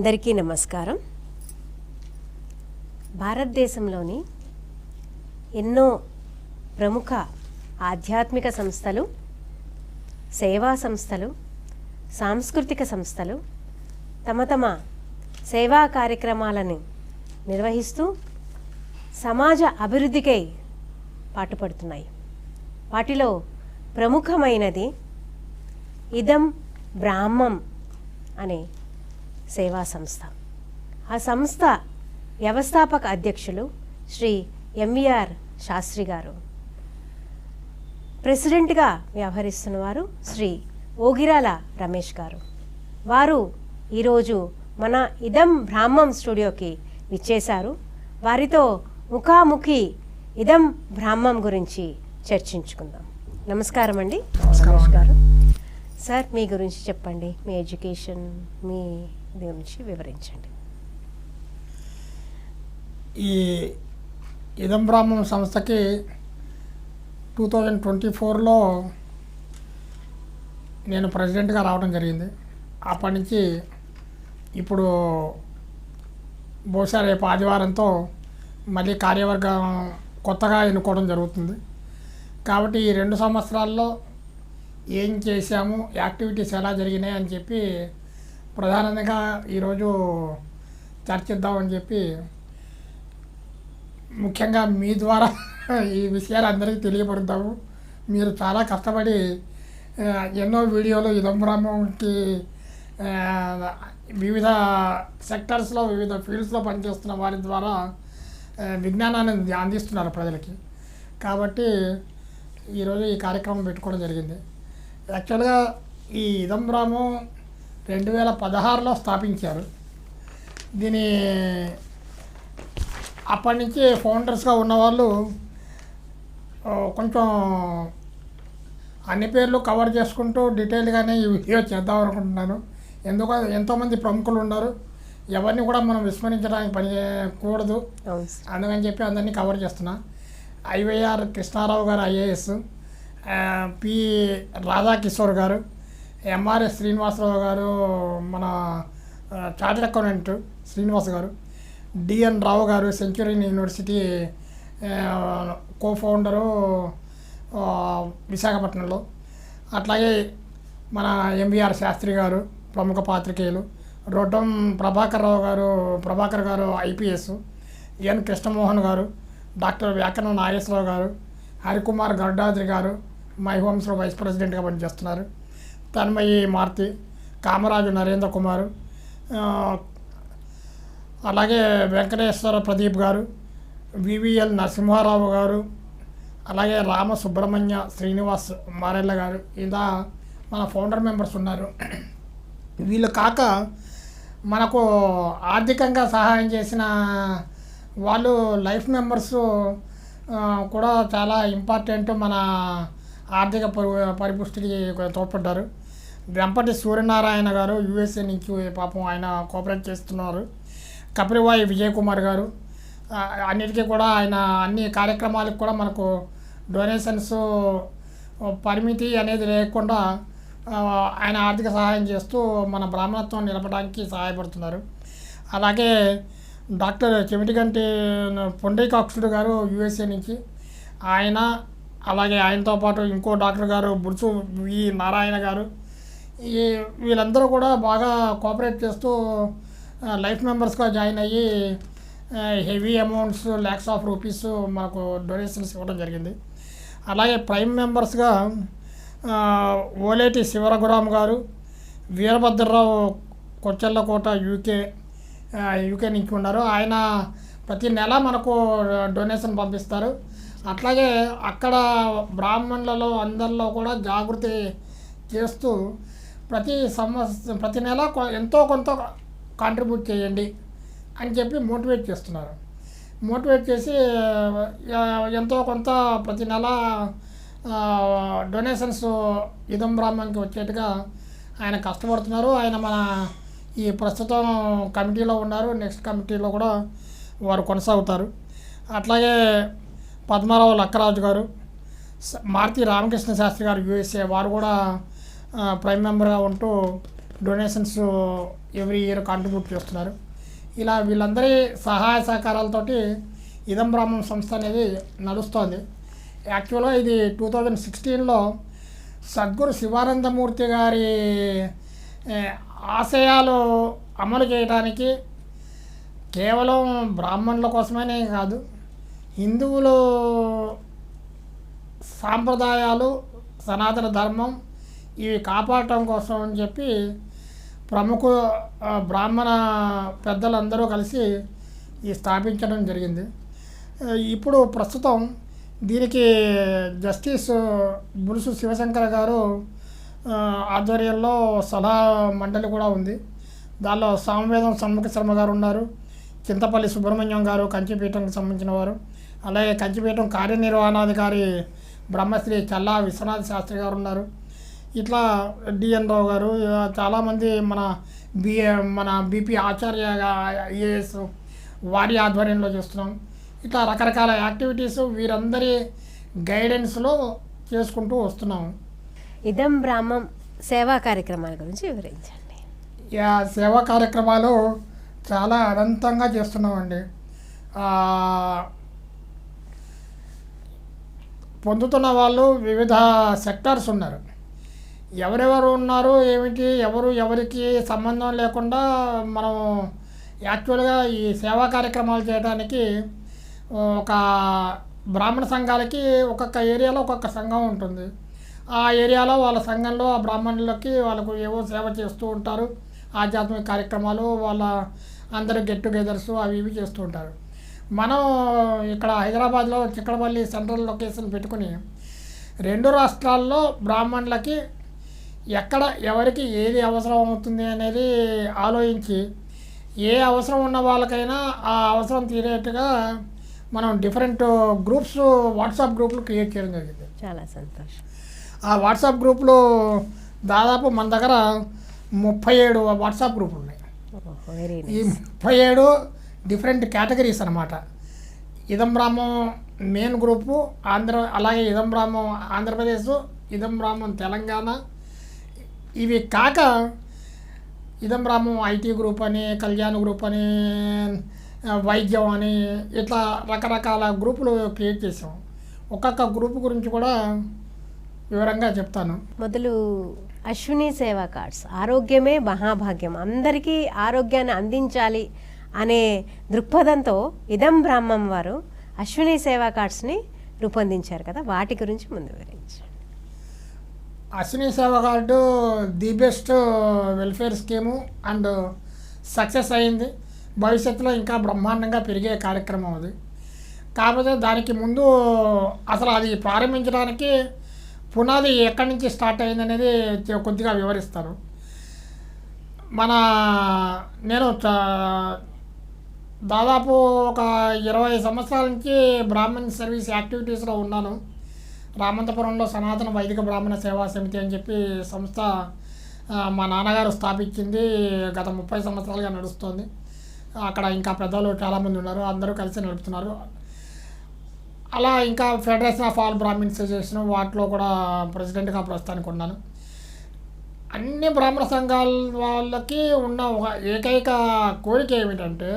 అందరికీ నమస్కారం. భారతదేశంలోని ఎన్నో ప్రముఖ ఆధ్యాత్మిక సంస్థలు, సేవా సంస్థలు, సాంస్కృతిక సంస్థలు తమ సేవా కార్యక్రమాలను నిర్వహిస్తూ సమాజ అభివృద్ధికై పాటుపడుతున్నాయి. వాటిలో ప్రముఖమైనది ఇదం బ్రాహ్మం అనే సేవా సంస్థ. ఆ సంస్థ వ్యవస్థాపక అధ్యక్షులు శ్రీ ఎంవీఆర్ శాస్త్రి గారు, ప్రెసిడెంట్గా వ్యవహరిస్తున్నవారు శ్రీ ఓగిరాల రమేష్ గారు. వారు ఈరోజు మన ఇదం బ్రాహ్మం స్టూడియోకి విచ్చేశారు. వారితో ముఖాముఖి ఇదం బ్రాహ్మం గురించి చర్చించుకుందాం. నమస్కారం అండి రమేష్ గారు. సార్, మీ గురించి చెప్పండి, మీ ఎడ్యుకేషన్, మీ గురించి వివరించండి. ఈ ఇదం బ్రాహ్మం సంస్థకి 2024లో నేను ప్రెసిడెంట్గా రావడం జరిగింది. అప్పటి నుంచి ఇప్పుడు బహుశా రేపు ఆదివారంతో మళ్ళీ కార్యవర్గం కొత్తగా ఎన్నుకోవడం జరుగుతుంది. కాబట్టి ఈ 2 సంవత్సరాల్లో ఏం చేశాము, యాక్టివిటీస్ ఎలా జరిగినాయి అని చెప్పి ప్రధానంగా ఈరోజు చర్చిద్దామని చెప్పి, ముఖ్యంగా మీ ద్వారా ఈ విషయాలు అందరికీ తెలియపడతాము. మీరు చాలా కష్టపడి ఎన్నో వీడియోలు ఇదం బ్రాహ్మంకి వివిధ సెక్టర్స్లో, వివిధ ఫీల్డ్స్లో పనిచేస్తున్న వారి ద్వారా విజ్ఞానాన్ని అందిస్తున్నారు ప్రజలకి. కాబట్టి ఈరోజు ఈ కార్యక్రమం పెట్టుకోవడం జరిగింది. యాక్చువల్గా ఈ ఇదం బ్రాహ్మం 2016లో స్థాపించారు. దీని అప్పటి నుంచి ఫౌండర్స్గా ఉన్నవాళ్ళు కొంచెం అన్ని పేర్లు కవర్ చేసుకుంటూ డీటెయిల్గానే ఈ వీడియో చేద్దాం అనుకుంటున్నాను. ఎందుకంటే ఎంతోమంది ప్రముఖులు ఉన్నారు, ఎవరిని కూడా మనం విస్మరించడానికి పని చేయకూడదు. అందుకని చెప్పి అందరినీ కవర్ చేస్తున్నా. ఐవైఆర్ కృష్ణారావు గారు ఐఏఎస్, పి రాధాకిషోర్ గారు, ఎంఆర్ఎస్ శ్రీనివాసరావు గారు మన చార్టెడ్ అకౌంటెంట్ శ్రీనివాస్ గారు, డిఎన్ రావు గారు సెంచురీ యూనివర్సిటీ కో ఫౌండరు విశాఖపట్నంలో, అట్లాగే మన ఎంవీఆర్ శాస్త్రి గారు ప్రముఖ పాత్రికేయులు, రొడ్డం ప్రభాకర్ గారు ఐపీఎస్, ఎన్ కృష్ణమోహన్ గారు, డాక్టర్ వ్యాకరణ నాగేశ్వరరావు గారు, హరికుమార్ గడ్డాద్రి గారు మై హోమ్స్లో వైస్ ప్రెసిడెంట్గా పనిచేస్తున్నారు, తన్మయి మారుతి, కామరాజు నరేంద్ర కుమారు, అలాగే వెంకటేశ్వర ప్రదీప్ గారు, వివిఎల్ నరసింహారావు గారు, అలాగే రామ సుబ్రహ్మణ్య శ్రీనివాస్ మారెళ్ళ గారు, ఇలా మన ఫౌండర్ మెంబర్స్ ఉన్నారు. వీళ్ళు కాక మనకు ఆర్థికంగా సహాయం చేసిన వాళ్ళు లైఫ్ మెంబర్స్ కూడా చాలా ఇంపార్టెంట్, మన ఆర్థిక పరిపుష్టికి తోడ్పడ్డారు. వెంపటి సూర్యనారాయణ గారు యూఎస్ఏ నుంచి పాపం ఆయన కోఆపరేట్ చేస్తున్నారు. కపిలవాయి విజయ్ కుమార్ గారు, అన్నిటికీ కూడా ఆయన అన్ని కార్యక్రమాలకు కూడా మనకు డొనేషన్స్ పరిమితి అనేది లేకుండా ఆయన ఆర్థిక సహాయం చేస్తూ మన బ్రాహ్మణత్వం నిలపడానికి సహాయపడుతున్నారు. అలాగే డాక్టర్ చెమిటిగంటి పొండైకాక్షుడు గారు యూఎస్ఏ నుంచి ఆయన, అలాగే ఆయనతో పాటు ఇంకో డాక్టర్ గారు బుర్సు వి నారాయణ గారు, వీళ్ళందరూ కూడా బాగా కోఆపరేట్ చేస్తూ లైఫ్ మెంబర్స్గా జాయిన్ అయ్యి heavy amounts lakhs of rupees మాకు డొనేషన్స్ ఇవ్వడం జరిగింది. అలాగే ప్రైమ్ మెంబర్స్గా ఓలేటి శివరఘురామ్ గారు, వీరభద్రరావు కొచ్చెల్లకోట యూకే నుంచి ఉన్నారు. ఆయన ప్రతి నెల మనకు డొనేషన్ పంపిస్తారు. అట్లాగే అక్కడ బ్రాహ్మణులలో అందరిలో కూడా జాగృతి చేస్తూ ప్రతి నెల ఎంతో కొంత కాంట్రిబ్యూట్ చేయండి అని చెప్పి మోటివేట్ చేస్తున్నారు. మోటివేట్ చేసి ఎంతో కొంత ప్రతి నెల డొనేషన్స్ ఇదం బ్రాహ్మణ్కి వచ్చేట్టుగా ఆయన కష్టపడుతున్నారు. ఆయన మన ఈ ప్రస్తుతం కమిటీలో ఉన్నారు, నెక్స్ట్ కమిటీలో కూడా వారు కొనసాగుతారు. అట్లాగే పద్మారావు లక్కరాజు గారు, మారుతి రామకృష్ణ శాస్త్రి గారు యూఎస్ఏ, వారు కూడా ప్రైమ్ మెంబర్గా ఉంటూ డొనేషన్స్ ఎవ్రీ ఇయర్ కాంట్రిబ్యూట్ చేస్తున్నారు. ఇలా వీళ్ళందరి సహాయ సహకారాలతోటి ఇదం బ్రాహ్మం సంస్థ అనేది నడుస్తోంది. యాక్చువల్గా ఇది 2016లో సద్గురు శివానందమూర్తి గారి ఆశయాలు అమలు చేయడానికి కేవలం బ్రాహ్మణుల కోసమనే కాదు, హిందువులు సాంప్రదాయాలు, సనాతన ధర్మం ఇవి కాపాడటం కోసం అని చెప్పి ప్రముఖ బ్రాహ్మణ పెద్దలందరూ కలిసి ఈ స్థాపించడం జరిగింది. ఇప్పుడు ప్రస్తుతం దీనికి జస్టిస్ బులుసు శివశంకర్ గారు ఆధ్వర్యంలో సలహా మండలి కూడా ఉంది. దానిలో సామవేదం షణ్ముఖ శర్మ గారు ఉన్నారు, చింతపల్లి సుబ్రహ్మణ్యం గారు కంచిపీఠంకి సంబంధించిన వారు, అలాగే కంచిపీఠం కార్యనిర్వహణాధికారి బ్రహ్మశ్రీ చల్లా విశ్వనాథ శాస్త్రి గారు ఉన్నారు. ఇట్లా డిఎన్ రావు గారు, చాలామంది మన బీపీ ఆచార్య ఐఏఎస్ వారి ఆధ్వర్యంలో చేస్తున్నాం. ఇట్లా రకరకాల యాక్టివిటీస్ వీరందరి గైడెన్స్లో చేసుకుంటూ వస్తున్నాము. ఇదం బ్రాహ్మం సేవా కార్యక్రమాల గురించి వివరించండి. సేవా కార్యక్రమాలు చాలా అనంతంగా చేస్తున్నామండి. పొందుతున్న వాళ్ళు వివిధ సెక్టార్స్ ఉన్నారు. ఎవరెవరు ఉన్నారు ఏమిటి, ఎవరికి సంబంధం లేకుండా మనం యాక్చువల్గా ఈ సేవా కార్యక్రమాలు చేయడానికి ఒక బ్రాహ్మణ సంఘాలకి ఒక్కొక్క ఏరియాలో ఒక్కొక్క సంఘం ఉంటుంది. ఆ ఏరియాలో వాళ్ళ సంఘంలో ఆ బ్రాహ్మణులకి వాళ్ళకు ఏవో సేవ చేస్తూ ఉంటారు. ఆధ్యాత్మిక కార్యక్రమాలు, వాళ్ళ అందరూ గెట్ టుగెదర్స్ అవి ఇవి చేస్తూ ఉంటారు. మనం ఇక్కడ హైదరాబాద్లో చిక్కడపల్లి సెంట్రల్ లొకేషన్ పెట్టుకుని 2 రాష్ట్రాల్లో బ్రాహ్మణులకి ఎక్కడ ఎవరికి ఏది అవసరం అవుతుంది అనేది ఆలోచించి ఏ అవసరం ఉన్న వాళ్ళకైనా ఆ అవసరం తీరేట్టుగా మనం డిఫరెంట్ గ్రూప్స్, వాట్సాప్ గ్రూపులు క్రియేట్ చేయడం జరిగింది. చాలా సంతోషం. ఆ వాట్సాప్ గ్రూపులు దాదాపు మన దగ్గర 37 వాట్సాప్ గ్రూపులు ఉన్నాయి. ఈ 37 డిఫరెంట్ కేటగిరీస్ అన్నమాట. ఇదం బ్రాహ్మం మెయిన్ గ్రూపు అలాగే ఇదం బ్రాహ్మం ఆంధ్రప్రదేశ్, ఇదం బ్రాహ్మం తెలంగాణ, ఇవి కాక ఇదం బ్రాహ్మం ఐటీ గ్రూప్ అని, కళ్యాణ్ గ్రూప్ అని, వైద్యం అని, ఇట్లా రకరకాల గ్రూపులు క్రియేట్ చేసాం. ఒక్కొక్క గ్రూప్ గురించి కూడా వివరంగా చెప్తాను. మొదలు అశ్విని సేవా కార్డ్స్, ఆరోగ్యమే మహాభాగ్యం, అందరికీ ఆరోగ్యాన్ని అందించాలి అనే దృక్పథంతో ఇదం బ్రాహ్మం వారు అశ్విని సేవా కార్డ్స్ని రూపొందించారు కదా, వాటి గురించి ముందు వివరించండి. అశ్విని సేవా card the best welfare scheme and success అయింది. భవిష్యత్తులో ఇంకా బ్రహ్మాండంగా పెరిగే కార్యక్రమం అది. కాకపోతే దానికి ముందు అసలు అది ప్రారంభించడానికి పునాది ఎక్కడి నుంచి స్టార్ట్ అయిందనేది కొద్దిగా వివరిస్తాను. నేను దాదాపు ఒక 20 సంవత్సరాల నుంచి బ్రాహ్మణ్ సర్వీస్ యాక్టివిటీస్లో ఉన్నాను. రామంతపురంలో సనాతన వైదిక బ్రాహ్మణ సేవా సమితి అని చెప్పి సంస్థ మా నాన్నగారు స్థాపించింది. గత 30 సంవత్సరాలుగా నడుస్తుంది. అక్కడ ఇంకా పెద్దలు చాలామంది ఉన్నారు, అందరూ కలిసి నడుపుతున్నారు. అలా ఇంకా federation of all Brahmins association వాటిలో కూడా ప్రెసిడెంట్గా ప్రస్తుతానికి ఉన్నాను. అన్ని బ్రాహ్మణ సంఘాల వాళ్ళకి ఉన్న ఒక ఏకైక కోరిక ఏమిటంటే,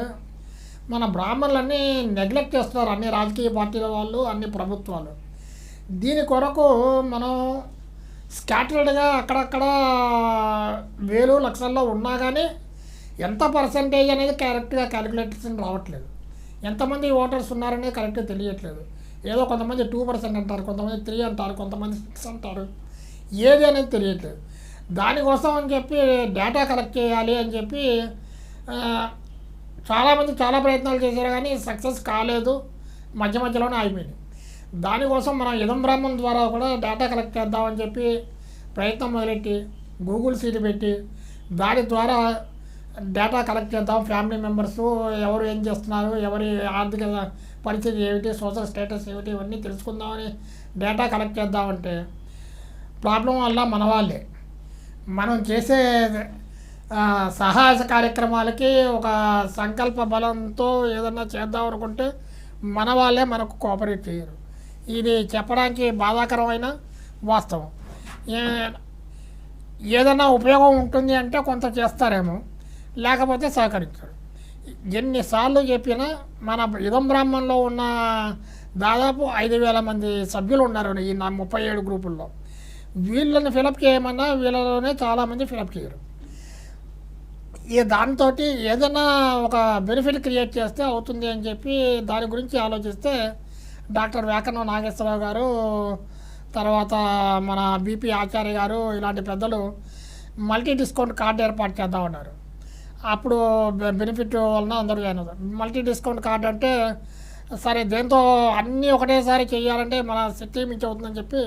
మన బ్రాహ్మణులన్నీ నెగ్లెక్ట్ చేస్తున్నారు అన్ని రాజకీయ పార్టీల వాళ్ళు, అన్ని ప్రభుత్వాలు. దీని కొరకు మనం స్కాటర్డ్గా అక్కడక్కడ వేలు లక్షల్లో ఉన్నా కానీ ఎంత పర్సంటేజ్ అనేది కరెక్ట్గా క్యాలిక్యులేషన్ రావట్లేదు. ఎంతమంది ఓటర్స్ ఉన్నారనేది కరెక్ట్గా తెలియట్లేదు. ఏదో కొంతమంది 2% అంటారు, కొంతమంది 3 అంటారు, కొంతమంది 6 అంటారు, ఏది అనేది తెలియట్లేదు. దానికోసం అని చెప్పి డేటా కలెక్ట్ చేయాలి అని చెప్పి చాలామంది చాలా ప్రయత్నాలు చేశారు కానీ సక్సెస్ కాలేదు, మధ్యలోనే అయిపోయింది. దానికోసం మనం ఇదం బ్రాహ్మణ్ ద్వారా కూడా డేటా కలెక్ట్ చేద్దామని చెప్పి ప్రయత్నం మొదలెట్టి గూగుల్ సీట్ పెట్టి దాని ద్వారా డేటా కలెక్ట్ చేద్దాం. ఫ్యామిలీ మెంబర్స్ ఎవరు ఏం చేస్తున్నారు, ఎవరి ఆర్థిక పరిస్థితి ఏమిటి, సోషల్ స్టేటస్ ఏమిటి, ఇవన్నీ తెలుసుకుందామని డేటా కలెక్ట్ చేద్దామంటే ప్రాబ్లం వల్ల మన వాళ్ళే మనం చేసే సహాయ కార్యక్రమాలకి ఒక సంకల్ప బలంతో ఏదన్నా చేద్దాం అనుకుంటే మన వాళ్ళే మనకు కోఆపరేట్ చేయరు. ఇది చెప్పడానికి బాధాకరమైన వాస్తవం. ఏదైనా ఉపయోగం ఉంటుంది అంటే కొంత చేస్తారేమో, లేకపోతే సహకరించారు. ఎన్నిసార్లు చెప్పినా మన ఇదం బ్రాహ్మణంలో ఉన్న దాదాపు 5,000 మంది సభ్యులు ఉన్నారు ఈ నా 37 గ్రూపుల్లో. వీళ్ళని ఫిలప్ చేయమన్నా వీళ్ళలోనే చాలామంది ఫిలప్ చేయరు. ఈ దాంతో ఏదైనా ఒక బెనిఫిట్ క్రియేట్ చేస్తే అవుతుంది అని చెప్పి దాని గురించి ఆలోచిస్తే డాక్టర్ వ్యాకరణ నాగేశ్వరరావు గారు, తర్వాత మన బీపీ ఆచార్య గారు ఇలాంటి పెద్దలు మల్టీ డిస్కౌంట్ కార్డు ఏర్పాటు చేద్దామన్నారు. అప్పుడు బెనిఫిట్ వలన అందరూ జాయిన్ అవుతారు. మల్టీ డిస్కౌంట్ కార్డు అంటే సరే దేంతో అన్నీ ఒకటేసారి చేయాలంటే మన శక్తి మించి అవుతుందని చెప్పి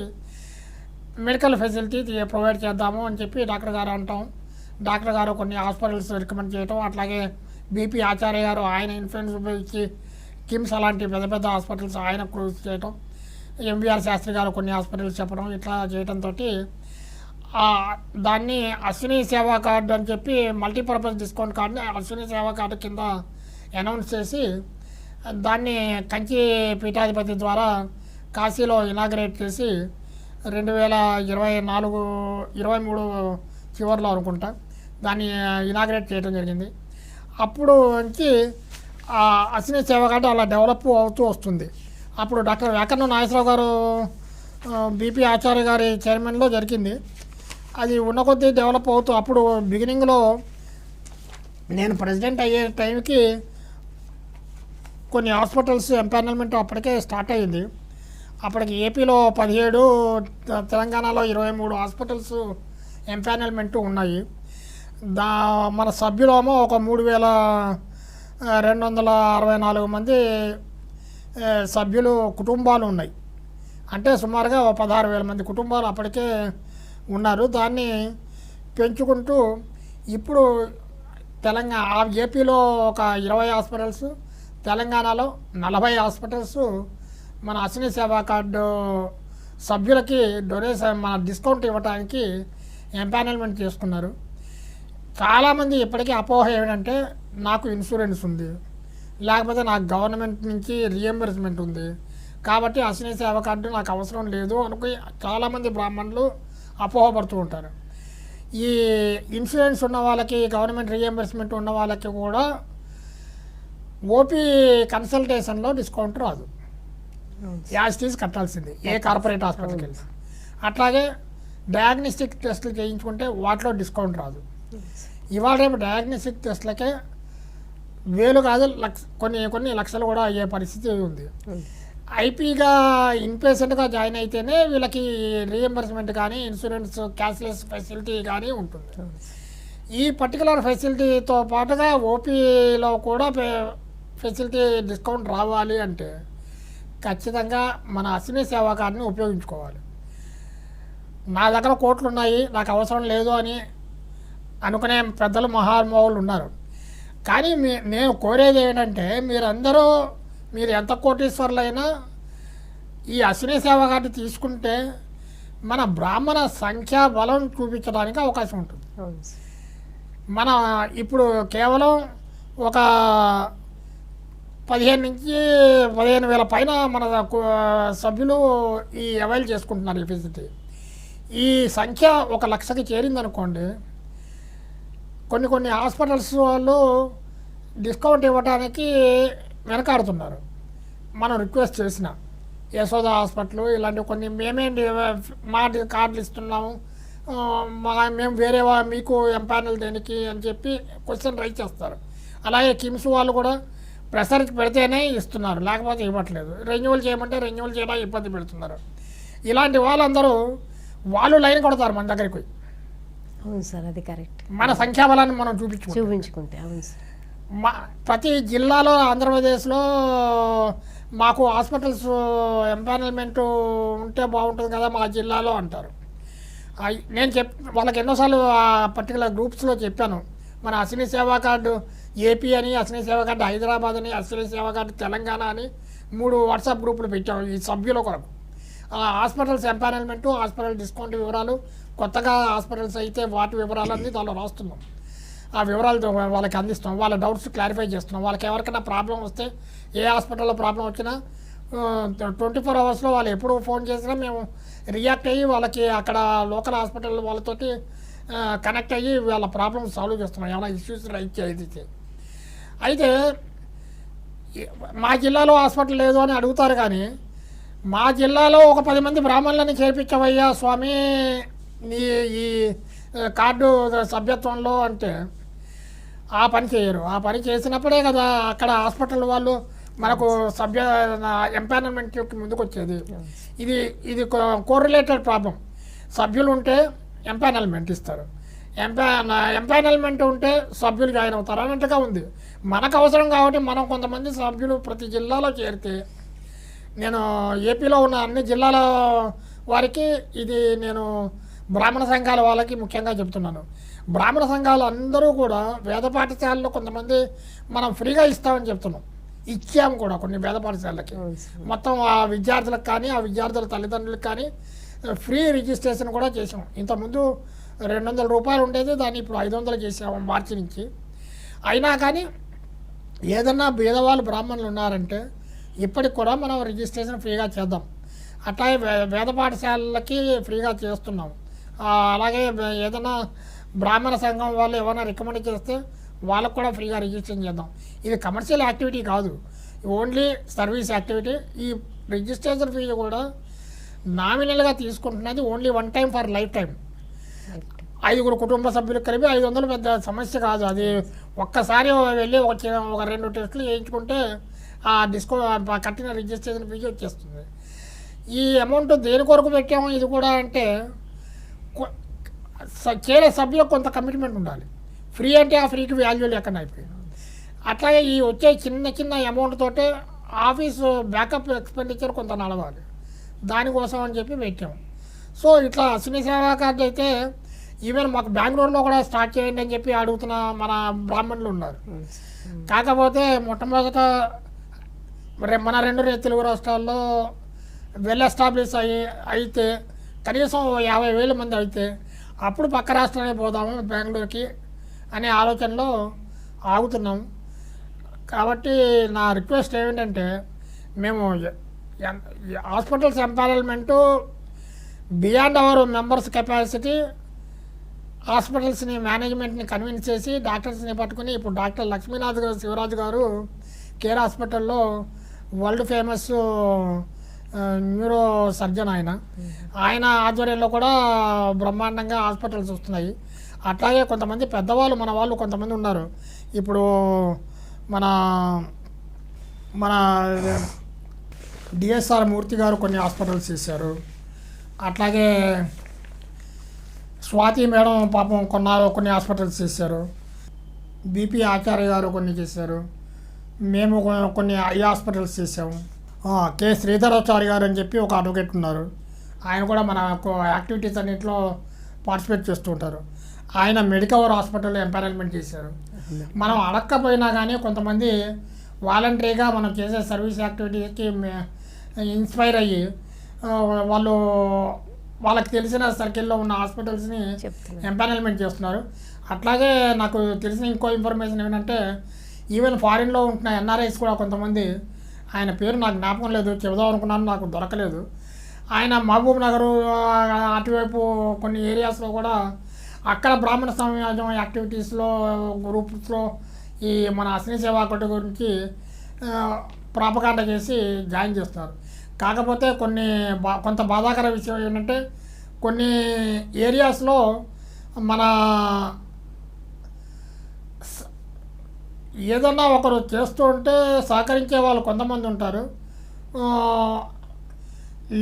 మెడికల్ ఫెసిలిటీ ప్రొవైడ్ చేద్దాము అని చెప్పి డాక్టర్ గారు అంటాం. డాక్టర్ గారు కొన్ని హాస్పిటల్స్ రికమెండ్ చేయటం, అట్లాగే బీపీ ఆచార్య గారు ఆయన ఇన్ఫ్లుయెన్స్ ఉపయోగించి కిమ్స్ అలాంటి పెద్ద పెద్ద హాస్పిటల్స్ ఆయన క్రూజ్ చేయటం, ఎంవీఆర్ శాస్త్రి గారు కొన్ని హాస్పిటల్స్ చెప్పడం, ఇట్లా చేయడంతో దాన్ని అశ్విని సేవా కార్డు అని చెప్పి మల్టీపర్పస్ డిస్కౌంట్ కార్డుని అశ్విని సేవా కార్డు కింద అనౌన్స్ చేసి దాన్ని కంచి పీఠాధిపతి ద్వారా కాశీలో ఇనాగ్రేట్ చేసి 2023 చివరిలో అనుకుంటా దాన్ని ఇనాగ్రేట్ చేయడం జరిగింది. అప్పుడు నుంచి అశ్విని సేవా కార్డు అలా డెవలప్ అవుతూ వస్తుంది. అప్పుడు డాక్టర్ వ్యాకరణ నాగేశ్వరరావు గారు బీపీ ఆచార్య గారి చైర్మన్లో జరిగింది. అది ఉన్న కొద్దీ డెవలప్ అవుతూ అప్పుడు బిగినింగ్లో నేను ప్రెసిడెంట్ అయ్యే టైంకి కొన్ని హాస్పిటల్స్ ఎంపానల్మెంట్ అప్పటికే స్టార్ట్ అయ్యింది. అప్పటికి ఏపీలో 17, తెలంగాణలో 23 హాస్పిటల్స్ ఎంపానల్మెంట్ ఉన్నాయి. మన సభ్యులేమో ఒక 3,264 మంది సభ్యులు కుటుంబాలు ఉన్నాయి. అంటే సుమారుగా 16,000 మంది కుటుంబాలు అప్పటికే ఉన్నారు. దాన్ని పెంచుకుంటూ ఇప్పుడు ఏపీలో ఒక 20 హాస్పిటల్స్, తెలంగాణలో 40 హాస్పిటల్స్ మన అశ్విని సేవా కార్డు సభ్యులకి డొనేషన్ మన డిస్కౌంట్ ఇవ్వడానికి ఎంపానల్మెంట్ చేసుకున్నారు. చాలామంది ఇప్పటికీ అపోహ ఏమిటంటే నాకు ఇన్సూరెన్స్ ఉంది, లేకపోతే నాకు గవర్నమెంట్ నుంచి రియంబర్స్మెంట్ ఉంది కాబట్టి అశ్విని సేవా కార్డు నాకు అవసరం లేదు అనుకుని చాలామంది బ్రాహ్మణులు అపోహపడుతూ ఉంటారు. ఈ ఇన్సూరెన్స్ ఉన్న వాళ్ళకి, గవర్నమెంట్ రియంబర్స్మెంట్ ఉన్న వాళ్ళకి కూడా ఓపీ కన్సల్టేషన్లో డిస్కౌంట్ రాదు, యాస్టీస్ కట్టాల్సింది ఏ కార్పొరేట్ హాస్పిటల్కి వెళ్ళి. అట్లాగే డయాగ్నోస్టిక్ టెస్టులు చేయించుకుంటే వాటిలో డిస్కౌంట్ రాదు. ఇవాళ రేపు డయాగ్నోస్టిక్ టెస్టులకే 1,000 కాదు కొన్ని లక్షలు కూడా అయ్యే పరిస్థితి ఉంది. ఐపీగా ఇన్పేషెంట్గా జాయిన్ అయితేనే వీళ్ళకి రీఎంబర్స్మెంట్ కానీ ఇన్సూరెన్స్ క్యాష్లెస్ ఫెసిలిటీ కానీ ఉంటుంది. ఈ పర్టికులర్ ఫెసిలిటీతో పాటుగా ఓపీలో కూడా ఫెసిలిటీ డిస్కౌంట్ రావాలి అంటే ఖచ్చితంగా మన అశ్విని సేవా కార్డుని ఉపయోగించుకోవాలి. నా దగ్గర కోట్లు ఉన్నాయి, నాకు అవసరం లేదు అని అనుకునే పెద్దలు మహానుభావులు ఉన్నారు. కానీ నేను కోరేది ఏంటంటే మీరు ఎంత కోటీశ్వర్లైనా ఈ అశ్విని సేవా కార్డు తీసుకుంటే మన బ్రాహ్మణ సంఖ్యా బలం చూపించడానికి అవకాశం ఉంటుంది. మన ఇప్పుడు కేవలం ఒక 15,000 పైన మన సభ్యులు ఈ అవైల్ చేసుకుంటున్నారు ఈ ఫెసిలిటీ. ఈ సంఖ్య 1,00,000కి చేరిందనుకోండి, కొన్ని హాస్పిటల్స్ వాళ్ళు డిస్కౌంట్ ఇవ్వడానికి వెనకాడుతున్నారు. మనం రిక్వెస్ట్ చేసిన యశోద హాస్పిటల్ ఇలాంటి కొన్ని మేమే మా కార్డులు ఇస్తున్నాము, మేము వేరే మీకు ఎంపానల్ దేనికి అని చెప్పి క్వశ్చన్ రైజ్ చేస్తారు. అలాగే కిమ్స్ వాళ్ళు కూడా ప్రెషర్ పెడితేనే ఇస్తున్నారు, లేకపోతే ఇవ్వట్లేదు. రెన్యువల్ చేయమంటే రెన్యువల్ చేయడానికి ఇబ్బంది పెడుతున్నారు. ఇలాంటి వాళ్ళందరూ వాళ్ళు లైన్ కొడతారు మన దగ్గరికి. అవును సార్, అది కరెక్ట్. మన సంఖ్యాబలాన్ని మనం చూపించుకుంటే అవును సార్. ప్రతి జిల్లాలో ఆంధ్రప్రదేశ్లో మాకు హాస్పిటల్స్ ఎంపానల్మెంట్ ఉంటే బాగుంటుంది కదా మా జిల్లాలో అంటారు. నేను వాళ్ళకి ఎన్నోసార్లు ఆ పర్టికులర్ గ్రూప్స్లో చెప్పాను. మన అశ్విని సేవా కార్డు ఏపీ అని, అశ్విని సేవా కార్డు హైదరాబాద్ అని, అశ్విని సేవా కార్డు తెలంగాణ అని 3 వాట్సాప్ గ్రూపులు పెట్టాము ఈ సభ్యుల కొరకు. హాస్పిటల్స్ ఎంపానల్మెంటు, హాస్పిటల్ డిస్కౌంట్ వివరాలు, కొత్తగా హాస్పిటల్స్ అయితే వాటి వివరాలన్నీ దానిలో రాస్తున్నాం. ఆ వివరాలు వాళ్ళకి అందిస్తాం, వాళ్ళ డౌట్స్ క్లారిఫై చేస్తున్నాం. వాళ్ళకి ఎవరికైనా ప్రాబ్లం వస్తే, ఏ హాస్పిటల్లో ప్రాబ్లం వచ్చినా 24 అవర్స్లో వాళ్ళు ఎప్పుడు ఫోన్ చేసినా మేము రియాక్ట్ అయ్యి వాళ్ళకి అక్కడ లోకల్ హాస్పిటల్ వాళ్ళతోటి కనెక్ట్ అయ్యి వాళ్ళ ప్రాబ్లమ్స్ సాల్వ్ చేస్తున్నాం, ఏమైనా ఇష్యూస్ రైట్ చేసి. అయితే మా జిల్లాలో హాస్పిటల్ లేదు అని అడుగుతారు, కానీ మా జిల్లాలో ఒక 10 మంది బ్రాహ్మణులని చేర్పించవయ్యా స్వామి నీ ఈ కార్డు సభ్యత్వంలో అంటే ఆ పని చేయరు. ఆ పని చేసినప్పుడే కదా అక్కడ హాస్పిటల్ వాళ్ళు మనకు ఎంపానల్మెంట్కి ముందుకు వచ్చేది. ఇది కోరిలేటెడ్ ప్రాబ్లం. సభ్యులు ఉంటే ఎంపానల్మెంట్ ఇస్తారు, ఎంపానల్మెంట్ ఉంటే సభ్యులు జాయిన్ అవుతారు అన్నట్టుగా ఉంది. మనకు అవసరం కాబట్టి మనం కొంతమంది సభ్యులు ప్రతి జిల్లాలో చేరితే, నేను ఏపీలో ఉన్న అన్ని జిల్లాల వారికి ఇది నేను బ్రాహ్మణ సంఘాల వాళ్ళకి ముఖ్యంగా చెప్తున్నాను. బ్రాహ్మణ సంఘాలు అందరూ కూడా వేద పాఠశాలలో కొంతమంది మనం ఫ్రీగా ఇస్తామని చెప్తున్నాం, ఇచ్చాము కూడా కొన్ని వేద పాఠశాలలకి. మొత్తం ఆ విద్యార్థులకు కానీ ఆ విద్యార్థుల తల్లిదండ్రులకు కానీ ఫ్రీ రిజిస్ట్రేషన్ కూడా చేసాం. ఇంతకుముందు 200 రూపాయలు ఉండేది, దాన్ని ఇప్పుడు 500 చేసాము మార్చి నుంచి. అయినా కానీ ఏదన్నా పేదవాళ్ళు బ్రాహ్మణులు ఉన్నారంటే ఇప్పటికి కూడా మనం రిజిస్ట్రేషన్ ఫ్రీగా చేద్దాం. అట్లాగే వేద పాఠశాలలకి ఫ్రీగా చేస్తున్నాం. అలాగే ఏదైనా బ్రాహ్మణ సంఘం వాళ్ళు ఏమైనా రికమెండ్ చేస్తే వాళ్ళకు కూడా ఫ్రీగా రిజిస్ట్రేషన్ చేద్దాం. ఇది కమర్షియల్ యాక్టివిటీ కాదు, ఓన్లీ సర్వీస్ యాక్టివిటీ. ఈ రిజిస్ట్రేషన్ ఫీజు కూడా నామినల్గా తీసుకుంటున్నది only 1 time for life time. 5 కుటుంబ సభ్యులకు కలిపి 500 పెద్ద సమస్య కాదు. అది ఒక్కసారి వెళ్ళి ఒక 2 టెస్టులు చేయించుకుంటే ఆ కట్టిన రిజిస్ట్రేషన్ ఫీజు వచ్చేస్తుంది. ఈ అమౌంట్ దేని కొరకు పెట్టాము ఇది కూడా అంటే చేరే సభ్యులకు కొంత కమిట్మెంట్ ఉండాలి. ఫ్రీ అంటే ఆ ఫ్రీకి వాల్యూ లేకుండా అయిపోయింది. అట్లాగే ఈ వచ్చే చిన్న అమౌంట్ తోటే ఆఫీసు బ్యాకప్ ఎక్స్పెండిచర్ కొంత నడవాలి, దానికోసం అని చెప్పి పెట్టాము. సో ఇట్లా అశ్విని సేవా కార్డు అయితే ఈవెన్ మాకు బెంగళూరులో కూడా స్టార్ట్ చేయండి అని చెప్పి అడుగుతున్న మన బ్రాహ్మణులు ఉన్నారు. కాకపోతే మొట్టమొదట మన 2 తెలుగు రాష్ట్రాల్లో వెల్ ఎస్టాబ్లిష్ అయితే కనీసం 50,000 మంది అయితే అప్పుడు పక్క రాష్ట్రానికి పోదాము బెంగళూరుకి అనే ఆలోచనలో ఆగుతున్నాం. కాబట్టి నా రిక్వెస్ట్ ఏమిటంటే, మేము hospitals empanelment beyond our members capacity, హాస్పిటల్స్ని మేనేజ్మెంట్ని కన్విన్స్ చేసి డాక్టర్స్ని పట్టుకుని, ఇప్పుడు డాక్టర్ లక్ష్మీనాథ్ శివరాజు గారు కేర్ హాస్పిటల్లో వరల్డ్ ఫేమస్ న్యూరో సర్జన్ ఆయన ఆధ్వర్యంలో కూడా బ్రహ్మాండంగా హాస్పిటల్స్ వస్తున్నాయి. అట్లాగే కొంతమంది పెద్దవాళ్ళు మన వాళ్ళు కొంతమంది ఉన్నారు. ఇప్పుడు మన మన డిఎస్ఆర్ మూర్తి గారు కొన్ని హాస్పిటల్స్ చేశారు. అట్లాగే స్వాతి మేడం పాపం కొన్ని హాస్పిటల్స్ చేశారు. బీపీ ఆచార్య గారు కొన్ని చేశారు. మేము కొన్ని ఐ హాస్పిటల్స్ చేసాము. కె శ్రీధరాచారి గారు అని చెప్పి ఒక అడ్వకేట్ ఉన్నారు, ఆయన కూడా మన యాక్టివిటీస్ అన్నింటిలో పార్టిసిపేట్ చేస్తూ ఉంటారు. ఆయన మెడికవర్ హాస్పిటల్లో ఎంపానల్మెంట్ చేశారు. మనం అడక్కపోయినా కానీ కొంతమంది వాలంటరీగా మనం చేసే సర్వీస్ యాక్టివిటీకి ఇన్స్పైర్ అయ్యి వాళ్ళకి తెలిసిన సర్కిల్లో ఉన్న హాస్పిటల్స్ని ఎంపానల్మెంట్ చేస్తున్నారు. అట్లాగే నాకు తెలిసిన ఇంకో ఇన్ఫర్మేషన్ ఏమంటే, ఈవెన్ ఫారిన్లో ఉంటున్న ఎన్ఆర్ఐస్ కూడా కొంతమంది, ఆయన పేరు నాకు జ్ఞాపకం లేదు, చెబుదాం అనుకున్నాను, నాకు దొరకలేదు. ఆయన మహబూబ్ నగర్ అటువైపు కొన్ని ఏరియాస్లో కూడా అక్కడ బ్రాహ్మణ సమాజం యాక్టివిటీస్లో గ్రూప్స్లో ఈ మన అశ్విని సేవా కార్డు గురించి ప్రాపగాండా చేసి జాయిన్ చేస్తున్నారు. కాకపోతే కొంత బాధాకర విషయం ఏంటంటే, కొన్ని ఏరియాస్లో మన ఏదన్నా ఒకరు చేస్తూ ఉంటే సహకరించే వాళ్ళు కొంతమంది ఉంటారు,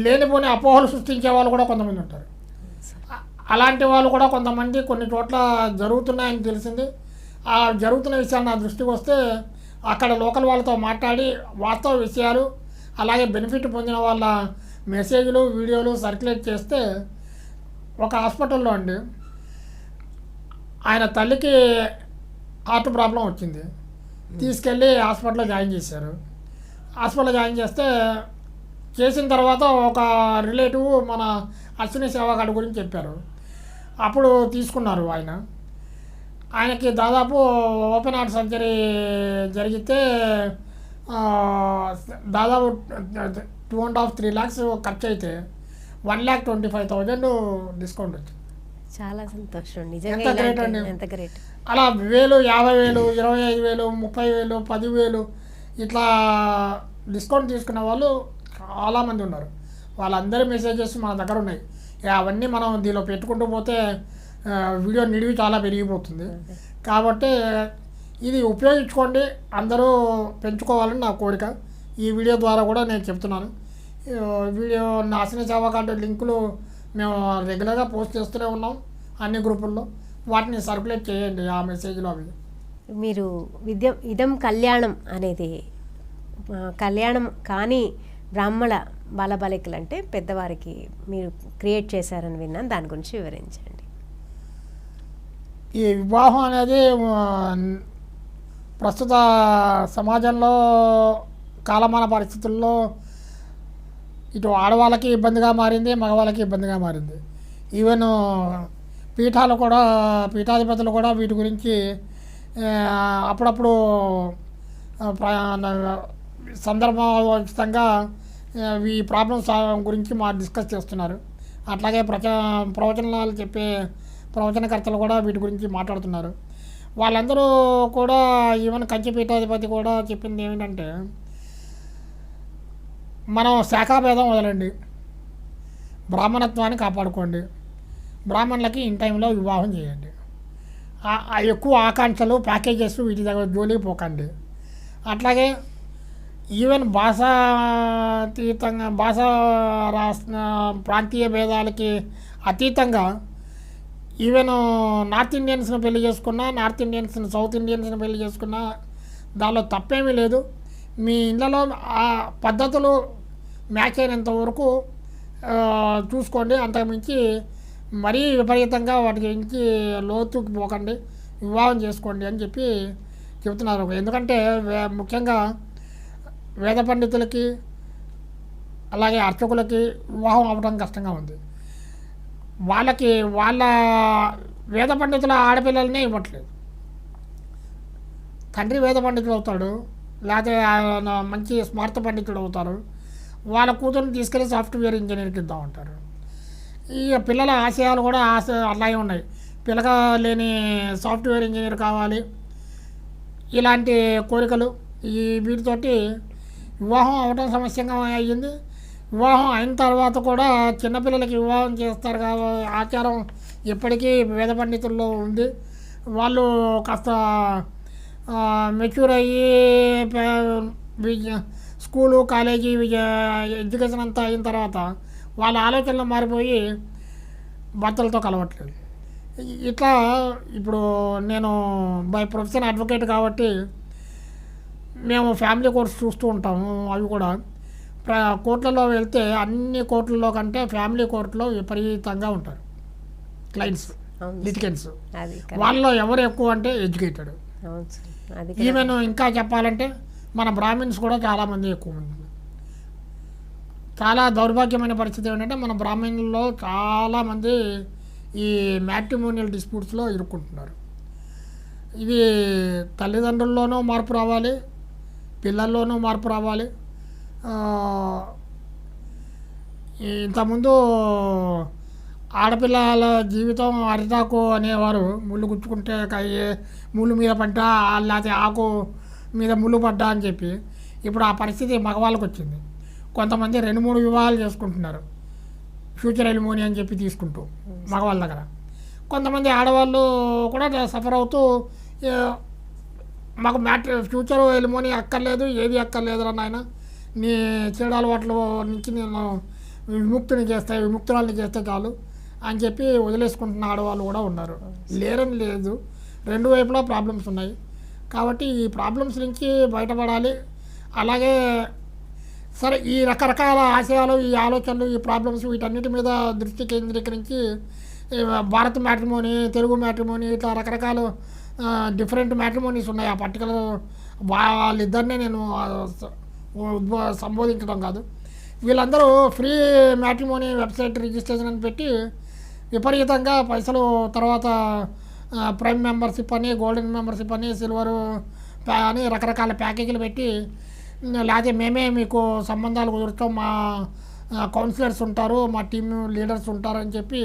లేనిపోని అపోహలు సృష్టించే వాళ్ళు కూడా కొంతమంది ఉంటారు. అలాంటి వాళ్ళు కూడా కొంతమంది కొన్ని చోట్ల జరుగుతున్నాయని తెలిసింది. ఆ జరుగుతున్న విషయాలు నా దృష్టికి వస్తే అక్కడ లోకల్ వాళ్ళతో మాట్లాడి వాస్తవ విషయాలు, అలాగే బెనిఫిట్ పొందిన వాళ్ళ మెసేజ్లు వీడియోలు సర్క్యులేట్ చేస్తే, ఒక హాస్పిటల్లో అండి ఆయన తల్లికి హార్ట్ ప్రాబ్లం వచ్చింది, తీసుకెళ్ళి హాస్పిటల్లో జాయిన్ చేశారు. హాస్పిటల్లో జాయిన్ చేసిన తర్వాత ఒక రిలేటివ్ మన అశ్విని సేవా కార్డు గురించి చెప్పారు. అప్పుడు తీసుకున్నారు. ఆయనకి దాదాపు ఓపెన్ హార్ట్ సర్జరీ జరిగితే దాదాపు 2.5-3 lakhs ఖర్చు అయితే 1,25,000 డిస్కౌంట్ వచ్చింది. చాలా సంతోషం నిజంగా. ఎంత గ్రేట్ అండి. ఎంత గ్రేట్. అలా 1000, 50,000, 25,000, 30,000, 10,000 ఇట్లా డిస్కౌంట్ తీసుకున్న వాళ్ళు చాలామంది ఉన్నారు. వాళ్ళందరి మెసేజెస్ మన దగ్గర ఉన్నాయి. అవన్నీ మనం దీనిలో పెట్టుకుంటూ పోతే వీడియో నిడివి చాలా పెరిగిపోతుంది. కాబట్టి ఇది ఉపయోగించుకోండి, అందరూ పెంచుకోవాలని నా కోరిక. ఈ వీడియో ద్వారా కూడా నేను చెప్తున్నాను. వీడియో నా అశ్విని సేవా కార్డు లింకులు మేము రెగ్యులర్గా పోస్ట్ చేస్తూనే ఉన్నాం అన్ని గ్రూపుల్లో. వాటిని సర్క్యులేట్ చేయండి ఆ మెసేజ్లో. అవి మీరు ఇదం కళ్యాణం అనేది కళ్యాణం కానీ బ్రాహ్మణ బాలబాలికలు అంటే పెద్దవారికి మీరు క్రియేట్ చేశారని విన్నాను. దాని గురించి వివరించండి. ఈ వివాహం అనేది ప్రస్తుత సమాజంలో కాలమాన పరిస్థితుల్లో ఇటు ఆడవాళ్ళకి ఇబ్బందిగా మారింది, మగవాళ్ళకి ఇబ్బందిగా మారింది. ఈవెన్ పీఠాధిపతులు కూడా వీటి గురించి అప్పుడప్పుడు సందర్భోచితంగా ఈ ప్రాబ్లమ్స్ గురించి డిస్కస్ చేస్తున్నారు. అట్లాగే ప్రవచనాలు చెప్పే ప్రవచనకర్తలు కూడా వీటి గురించి మాట్లాడుతున్నారు. వాళ్ళందరూ కూడా ఈవెన్ కంచి పీఠాధిపతి కూడా చెప్పింది ఏమిటంటే, మనం శాఖాభేదం వదలండి, బ్రాహ్మణత్వాన్ని కాపాడుకోండి, బ్రాహ్మణులకి ఇన్ టైంలో వివాహం చేయండి, ఎక్కువ ఆకాంక్షలు ప్యాకేజెస్ వీటి దగ్గర జోలికి పోకండి. అట్లాగే ఈవెన్ భాష ప్రాంతీయ భేదాలకి అతీతంగా ఈవెన్ నార్త్ ఇండియన్స్ని పెళ్లి చేసుకున్నా, నార్త్ ఇండియన్స్ని సౌత్ ఇండియన్స్ని పెళ్లి చేసుకున్నా దానిలో తప్పేమీ లేదు. మీ ఇళ్ళలో ఆ పద్ధతులు మ్యాచ్ అయినంత వరకు చూసుకోండి. అంతకుమించి మరీ విపరీతంగా వాటి గురించి లోతుకి పోకండి, వివాహం చేసుకోండి అని చెప్పి చెబుతున్నారు. ఎందుకంటే ముఖ్యంగా వేద పండితులకి అలాగే అర్చకులకి వివాహం అవ్వడం కష్టంగా ఉంది. వాళ్ళ వేద పండితుల ఆడపిల్లలనే ఇవ్వట్లేదు. తండ్రి వేద పండితుడు అవుతాడు, లేకపోతే మంచి స్మార్త పండితుడు అవుతారు, వాళ్ళ కూతురుని తీసుకెళ్ళి సాఫ్ట్వేర్ ఇంజనీర్కి ఇద్దాం అంటారు. ఈ పిల్లల ఆశయాలు కూడా అలాగే ఉన్నాయి. పిల్లగా లేని సాఫ్ట్వేర్ ఇంజనీర్ కావాలి, ఇలాంటి కోరికలు. వీటితోటి వివాహం అవడం సమస్యగా అయ్యింది. వివాహం అయిన తర్వాత కూడా చిన్నపిల్లలకి వివాహం చేస్తారు కాబట్టి ఆచారం ఎప్పటికీ వేద పండితుల్లో ఉంది. వాళ్ళు కాస్త మెచ్యూర్ అయ్యి స్కూలు కాలేజీ ఎడ్యుకేషన్ అంతా అయిన తర్వాత వాళ్ళ ఆలోచనలు మారిపోయి భర్తలతో కలవట్లేదు. ఇట్లా ఇప్పుడు నేను బై ప్రొఫెషన్ అడ్వకేట్ కాబట్టి మేము ఫ్యామిలీ కోర్ట్స్ చూస్తూ ఉంటాము. అవి కూడా కోర్టులలో వెళ్తే అన్ని కోర్టుల్లో కంటే ఫ్యామిలీ కోర్టులో విపరీతంగా ఉంటారు క్లయింట్స్, లిటిగెంట్స్. వాళ్ళలో ఎవరు ఎక్కువ అంటే ఎడ్యుకేటెడ్. ఈవెన్ ఇంకా చెప్పాలంటే మన బ్రాహ్మిన్స్ కూడా చాలామంది ఎక్కువ ఉంటుంది. చాలా దౌర్భాగ్యమైన పరిస్థితి ఏంటంటే మన బ్రాహ్మణుల్లో చాలామంది ఈ మ్యాట్రిమోనియల్ డిస్ప్యూట్స్లో ఇరుక్కుంటున్నారు. ఇది తల్లిదండ్రుల్లోనూ మార్పు రావాలి, పిల్లల్లోనూ మార్పు రావాలి. ఇంతకుముందు ఆడపిల్లల జీవితం అరిటాకు అనేవారు. ముళ్ళు గుచ్చుకుంటే ముళ్ళు మీద పడ్డా లేకపోతే ఆకు మీద ముళ్ళు పడ్డా అని చెప్పి ఇప్పుడు ఆ పరిస్థితి మగవాళ్ళకు వచ్చింది. కొంతమంది 2-3 వివాహాలు చేసుకుంటున్నారు ఫ్యూచర్ ఎలిమోనీ అని చెప్పి తీసుకుంటూ మగవాళ్ళ దగ్గర. కొంతమంది ఆడవాళ్ళు కూడా సఫర్ అవుతూ మాకు ఫ్యూచర్ ఎలిమోనీ అక్కర్లేదు, ఏది అక్కర్లేదురా నాయన, నీ చెడు అలవాట్ల నుంచి నేను విముక్తురాలని చేస్తే చాలు అని చెప్పి వదిలేసుకుంటున్న ఆడవాళ్ళు కూడా ఉన్నారు. లేరని లేదు, రెండు వైపులా ప్రాబ్లమ్స్ ఉన్నాయి. కాబట్టి ఈ ప్రాబ్లమ్స్ నుంచి బయటపడాలి. అలాగే సరే ఈ రకరకాల ఆశయాలు, ఈ ఆలోచనలు, ఈ ప్రాబ్లమ్స్ వీటన్నిటి మీద దృష్టి కేంద్రీకరించి భారత్ మ్యాట్రిమోనీ, తెలుగు మ్యాట్రిమోనీ, ఇట్లా రకరకాల డిఫరెంట్ మ్యాట్రిమోనీస్ ఉన్నాయి. ఆ పర్టికులర్ వాళ్ళిద్దరినే నేను సంబోధించడం కాదు. వీళ్ళందరూ ఫ్రీ మ్యాట్రిమోనీ వెబ్సైట్ రిజిస్ట్రేషన్ అని పెట్టి విపరీతంగా పైసలు, తర్వాత ప్రైమ్ మెంబర్షిప్ అని, గోల్డెన్ మెంబర్షిప్ అని, సిల్వర్ అని రకరకాల ప్యాకేజీలు పెట్టి, లేకపోతే మేమే మీకు సంబంధాలు కుదురుతాం, మా కౌన్సిలర్స్ ఉంటారు, మా టీమ్ లీడర్స్ ఉంటారు అని చెప్పి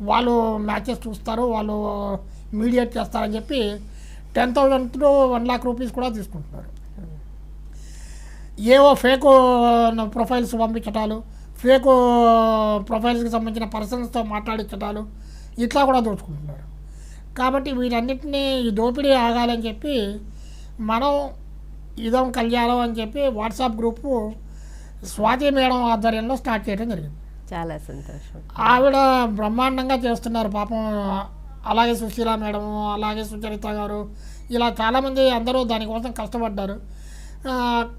వాళ్ళు మ్యాచెస్ చూస్తారు, వాళ్ళు మీడియేట్ చేస్తారని చెప్పి 10,000 to 1,00,000 రూపీస్ కూడా తీసుకుంటున్నారు. ఏవో ఫేక్ ప్రొఫైల్స్ పంపించటాలు, ఫేక్ ప్రొఫైల్స్కి సంబంధించిన పర్సన్స్తో మాట్లాడించటాలు ఇట్లా కూడా దోచుకుంటున్నారు. కాబట్టి వీటన్నిటినీ ఈ దోపిడీ ఆగాలని చెప్పి మనం ఇదం కళ్యాణం అని చెప్పి వాట్సాప్ గ్రూపు స్వాతి మేడం ఆధ్వర్యంలో స్టార్ట్ చేయడం జరిగింది. చాలా సంతోషం. ఆవిడ బ్రహ్మాండంగా చేస్తున్నారు పాపం. అలాగే సుశీల మేడము, అలాగే సుచరిత గారు, ఇలా చాలామంది అందరూ దానికోసం కష్టపడ్డారు.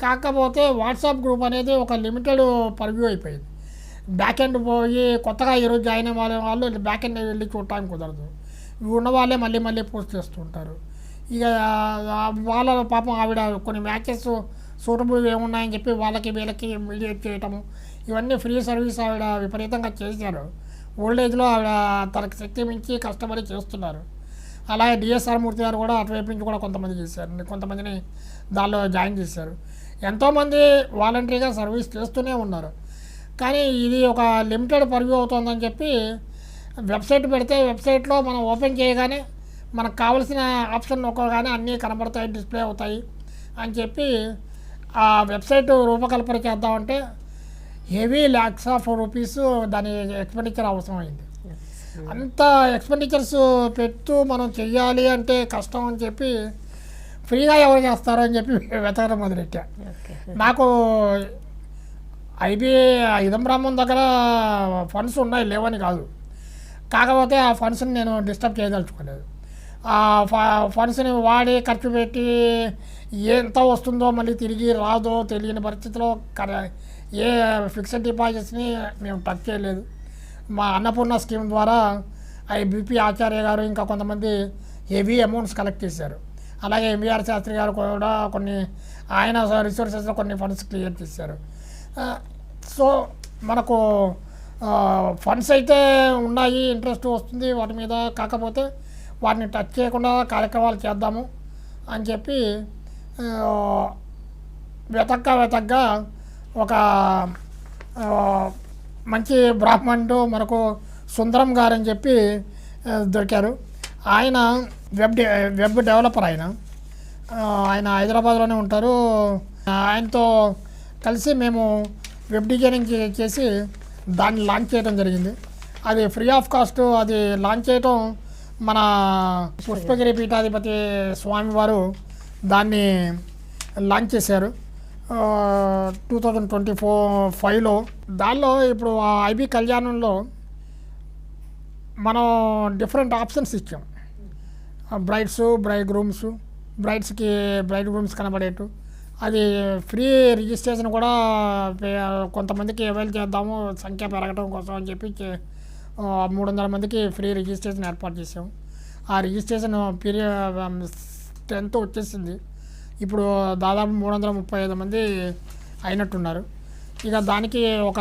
కాకపోతే వాట్సాప్ గ్రూప్ అనేది ఒక లిమిటెడ్ పర్వ్యూ అయిపోయింది. బ్యాక్ ఎండ్ పోయి కొత్తగా ఈరోజు జాయిన్ అయ్యే వాళ్ళు బ్యాక్ ఎండ్ వెళ్ళి చూడటానికి కుదరదు. ఉన్న వాళ్ళే మళ్ళీ మళ్ళీ పోస్ట్ చేస్తూ ఉంటారు. ఇక వాళ్ళ పాపం ఆవిడ కొన్ని మ్యాచెస్ సూటబుల్ ఏమున్నాయని చెప్పి వాళ్ళకి వీళ్ళకి మీడియేట్ చేయటము, ఇవన్నీ ఫ్రీ సర్వీస్ ఆవిడ విపరీతంగా చేశారు. ఓల్డేజ్లో ఆవిడ తనకు శక్తి మించి కష్టపడి చేస్తున్నారు. అలాగే డిఎస్ఆర్ మూర్తి గారు కూడా అటువైపు నుంచి కూడా కొంతమంది చేశారు, కొంతమందిని దానిలో జాయిన్ చేశారు. ఎంతోమంది వాలంటరీగా సర్వీస్ చేస్తూనే ఉన్నారు. కానీ ఇది ఒక లిమిటెడ్ పర్వ్యూ అవుతుందని చెప్పి వెబ్సైట్ పెడితే వెబ్సైట్లో మనం ఓపెన్ చేయగానే మనకు కావాల్సిన ఆప్షన్ నొక్కగానే అన్నీ కనబడతాయి, డిస్ప్లే అవుతాయి అని చెప్పి ఆ వెబ్సైట్ రూపకల్పన చేద్దామంటే హెవీ ల్యాక్స్ ఆఫ్ రూపీస్ దాని ఎక్స్పెండిచర్ అవసరమైంది. అంత ఎక్స్పెండిచర్స్ పెడుతూ మనం చెయ్యాలి అంటే కష్టం అని చెప్పి ఫ్రీగా ఎవరు చేస్తారో అని చెప్పి వెతకడం మొదలెట్టా. నాకు ఇదం బ్రాహ్మణ్ దగ్గర ఫండ్స్ ఉన్నాయి, లేవని కాదు. కాకపోతే ఆ ఫండ్స్ని నేను డిస్టర్బ్ చేయదలుచుకోలేదు. ఆ ఫండ్స్ని వాడి ఖర్చు పెట్టి ఎంత వస్తుందో మళ్ళీ తిరిగి రాదో తెలియని పరిస్థితిలో ఏ ఫిక్స్డ్ డిపాజిట్స్ని మేము టచ్ చేయలేదు. మా అన్నపూర్ణ స్కీమ్ ద్వారా బీపీ ఆచార్య గారు ఇంకా కొంతమంది హెవీ అమౌంట్స్ కలెక్ట్ చేశారు. అలాగే ఎంవీఆర్ శాస్త్రి గారు కూడా కొన్ని ఆయన రిసోర్సెస్లో కొన్ని ఫండ్స్ క్లియర్ చేశారు. సో మనకు ఫండ్స్ అయితే ఉన్నాయి, ఇంట్రెస్ట్ వస్తుంది వాటి మీద. కాకపోతే వాటిని టచ్ చేయకుండా కార్యక్రమాలు చేద్దాము అని చెప్పి వెతగ్గా ఒక మంచి బ్రాహ్మణుడు మనకు సుందరం గారు అని చెప్పి దొరికారు. ఆయన వెబ్ డెవలపర్. ఆయన హైదరాబాద్లోనే ఉంటారు. ఆయనతో కలిసి మేము వెబ్ డిజైనింగ్ చేసి దాన్ని లాంచ్ చేయడం జరిగింది. అది ఫ్రీ ఆఫ్ కాస్ట్. అది లాంచ్ చేయటం మన పుష్పగిరి పీఠాధిపతి స్వామివారు దాన్ని లాంచ్ చేశారు 2024-5లో. దానిలో ఇప్పుడు ఆ ఐబీ కళ్యాణంలో మనం డిఫరెంట్ ఆప్షన్స్ ఇచ్చాం. బ్రైడ్స్, బ్రైడ్స్కి బ్రైడ్ గ్రూమ్స్ కనబడేట్టు అది ఫ్రీ రిజిస్ట్రేషన్ కూడా కొంతమందికి అవైల్ చేద్దాము సంఖ్య పెరగడం కోసం అని చెప్పి 300 మందికి ఫ్రీ రిజిస్ట్రేషన్ ఏర్పాటు చేసాం. ఆ రిజిస్ట్రేషన్ పీరియడ్ స్ట్రెంత్ వచ్చేసింది. ఇప్పుడు దాదాపు 335 మంది అయినట్టున్నారు. ఇక దానికి ఒక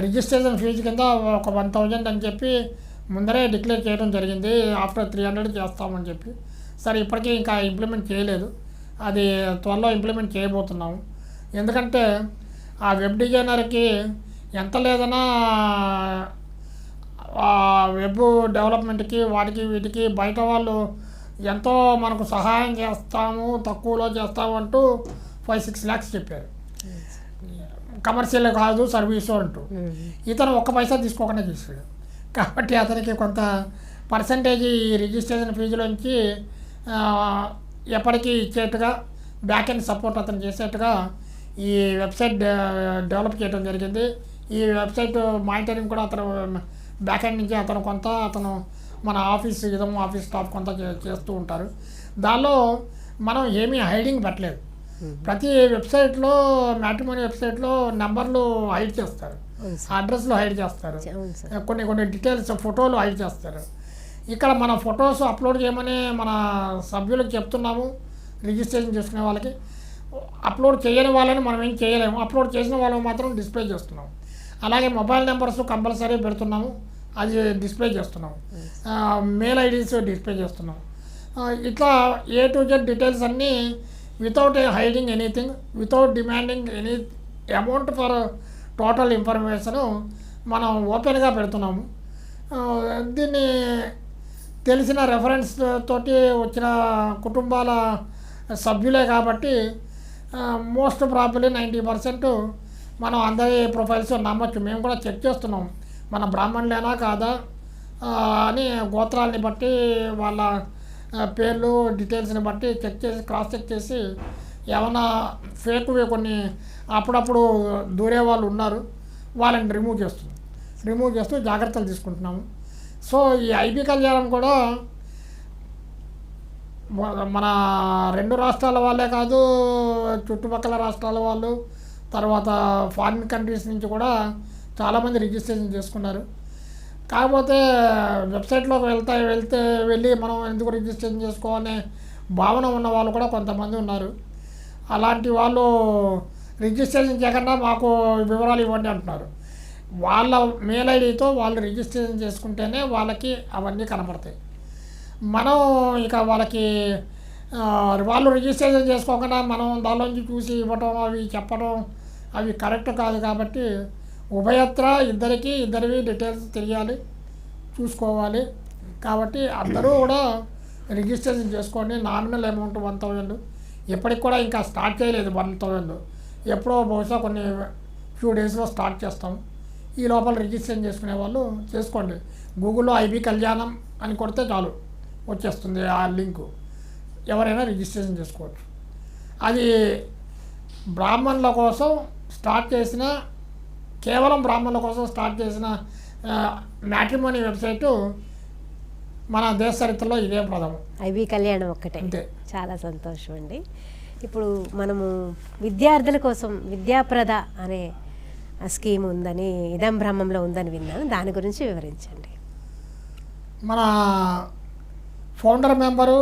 రిజిస్ట్రేషన్ ఫీజు కింద ఒక 1,000 అని చెప్పి ముందరే డిక్లేర్ చేయడం జరిగింది. ఆఫ్టర్ 300 చేస్తామని చెప్పి. సరే, ఇప్పటికీ ఇంకా ఇంప్లిమెంట్ చేయలేదు. అది త్వరలో ఇంప్లిమెంట్ చేయబోతున్నాము. ఎందుకంటే ఆ వెబ్ డిజైనర్కి ఎంత లేదన్నా వెబ్ డెవలప్మెంట్కి వాటికి వీటికి బయట వాళ్ళు ఎంతో మనకు సహాయం చేస్తాము, తక్కువలో చేస్తాము అంటూ 5-6 lakhs చెప్పారు. కమర్షియల్ కాదు సర్వీసు అంటూ. ఇతను ఒక్క పైసా తీసుకోకుండా చేశాడు. కాబట్టి అతనికి కొంత పర్సంటేజ్ ఈ రిజిస్ట్రేషన్ ఫీజులోంచి ఎప్పటికీ ఇచ్చేట్టుగా బ్యాక్ ఎండ్ సపోర్ట్ అతను చేసేట్టుగా ఈ వెబ్సైట్ డెవలప్ చేయడం జరిగింది. ఈ వెబ్సైట్ మానిటరింగ్ కూడా అతను బ్యాక్ ఎండ్ నుంచి అతను మన ఆఫీస్ స్టాఫ్ కొంత చేస్తూ ఉంటారు. దానిలో మనం ఏమీ హైడింగ్ పెట్టలేదు. ప్రతి వెబ్సైట్లో, మ్యాట్రిమోనీ వెబ్సైట్లో నెంబర్లు హైడ్ చేస్తారు, అడ్రస్లు హైడ్ చేస్తారు, కొన్ని డీటెయిల్స్ ఫోటోలు హైడ్ చేస్తారు. ఇక్కడ మన ఫొటోస్ అప్లోడ్ చేయమని మన సభ్యులకు చెప్తున్నాము. రిజిస్ట్రేషన్ చేసుకునే వాళ్ళకి అప్లోడ్ చేయని వాళ్ళని మనం ఏం చేయలేము. అప్లోడ్ చేసిన వాళ్ళని మాత్రం డిస్ప్లే చేస్తున్నాము. అలాగే మొబైల్ నెంబర్స్ కంపల్సరీ పెడుతున్నాము, అది డిస్ప్లే చేస్తున్నాము. మెయిల్ ఐడీస్ డిస్ప్లే చేస్తున్నాము. ఇట్లా A to Z డీటెయిల్స్ అన్నీ without hiding anything, without demanding any amount for total information మనం ఓపెన్గా పెడుతున్నాము. ఆ, దీన్ని తెలిసిన రెఫరెన్స్ తోటి వచ్చిన కుటుంబాల సభ్యులే కాబట్టి మోస్ట్ ప్రాబబ్లీ 90% మనం అందరి ప్రొఫైల్స్ నమ్మచ్చు. మేము కూడా చెక్ చేస్తున్నాం మన బ్రాహ్మణులేనా కాదా అని గోత్రాలని బట్టి వాళ్ళ పేర్లు డీటెయిల్స్ని బట్టి చెక్ చేసి క్రాస్ చెక్ చేసి ఏమైనా ఫేక్వి కొన్ని అప్పుడప్పుడు దూరే వాళ్ళు ఉన్నారు, వాళ్ళని రిమూవ్ చేస్తూ జాగ్రత్తలు తీసుకుంటున్నాము. సో ఈ ఐబీ కళ్యాణం కూడా మన 2 రాష్ట్రాల వాళ్ళే కాదు, చుట్టుపక్కల రాష్ట్రాల వాళ్ళు, తర్వాత ఫారిన్ కంట్రీస్ నుంచి కూడా చాలామంది రిజిస్ట్రేషన్ చేసుకున్నారు. కాకపోతే వెబ్సైట్లోకి వెళ్ళి మనం ఎందుకు రిజిస్ట్రేషన్ చేసుకోవాలనే భావన ఉన్న వాళ్ళు కూడా కొంతమంది ఉన్నారు. అలాంటి వాళ్ళు రిజిస్ట్రేషన్ చేయకుండా మాకు వివరాలు ఇవ్వండి అంటున్నారు. వాళ్ళ మెయిల్ ఐడితో వాళ్ళు రిజిస్ట్రేషన్ చేసుకుంటేనే వాళ్ళకి అవన్నీ కనపడతాయి. మనం ఇక వాళ్ళకి వాళ్ళు రిజిస్ట్రేషన్ చేసుకోకుండా మనం దానిలోంచి చూసి ఇవ్వటం అవి చెప్పడం అవి కరెక్ట్ కాదు. కాబట్టి ఉభయత్ర ఇద్దరివి డీటెయిల్స్ తెలియాలి, చూసుకోవాలి. కాబట్టి అందరూ కూడా రిజిస్ట్రేషన్ చేసుకోండి. నామినల్ అమౌంట్ 1000, ఇప్పటికి కూడా ఇంకా స్టార్ట్ చేయలేదు 1000, ఎప్పుడో బహుశా కొన్ని ఫ్యూ డేస్లో స్టార్ట్ చేస్తాం. ఈ లోపల రిజిస్ట్రేషన్ చేసుకునే వాళ్ళు చేసుకోండి. గూగుల్లో ఐబీ కళ్యాణం అని కొడితే చాలు వచ్చేస్తుంది ఆ లింకు, ఎవరైనా రిజిస్ట్రేషన్ చేసుకోవచ్చు. అది బ్రాహ్మణుల కోసం స్టార్ట్ చేసిన, కేవలం బ్రాహ్మణుల కోసం స్టార్ట్ చేసిన మ్యాట్రిమోనీ వెబ్సైటు మన దేశ చరిత్రలో ఇదే ప్రథమం. ఐబీ కళ్యాణం ఒక్కటే. అంతే. చాలా సంతోషం అండి. ఇప్పుడు మనము విద్యార్థుల కోసం విద్యాప్రద అనే స్కీమ్ ఉందని, ఇదం బ్రహ్మంలో ఉందని విన్నాను. దాని గురించి వివరించండి. మన ఫౌండర్ మెంబరు,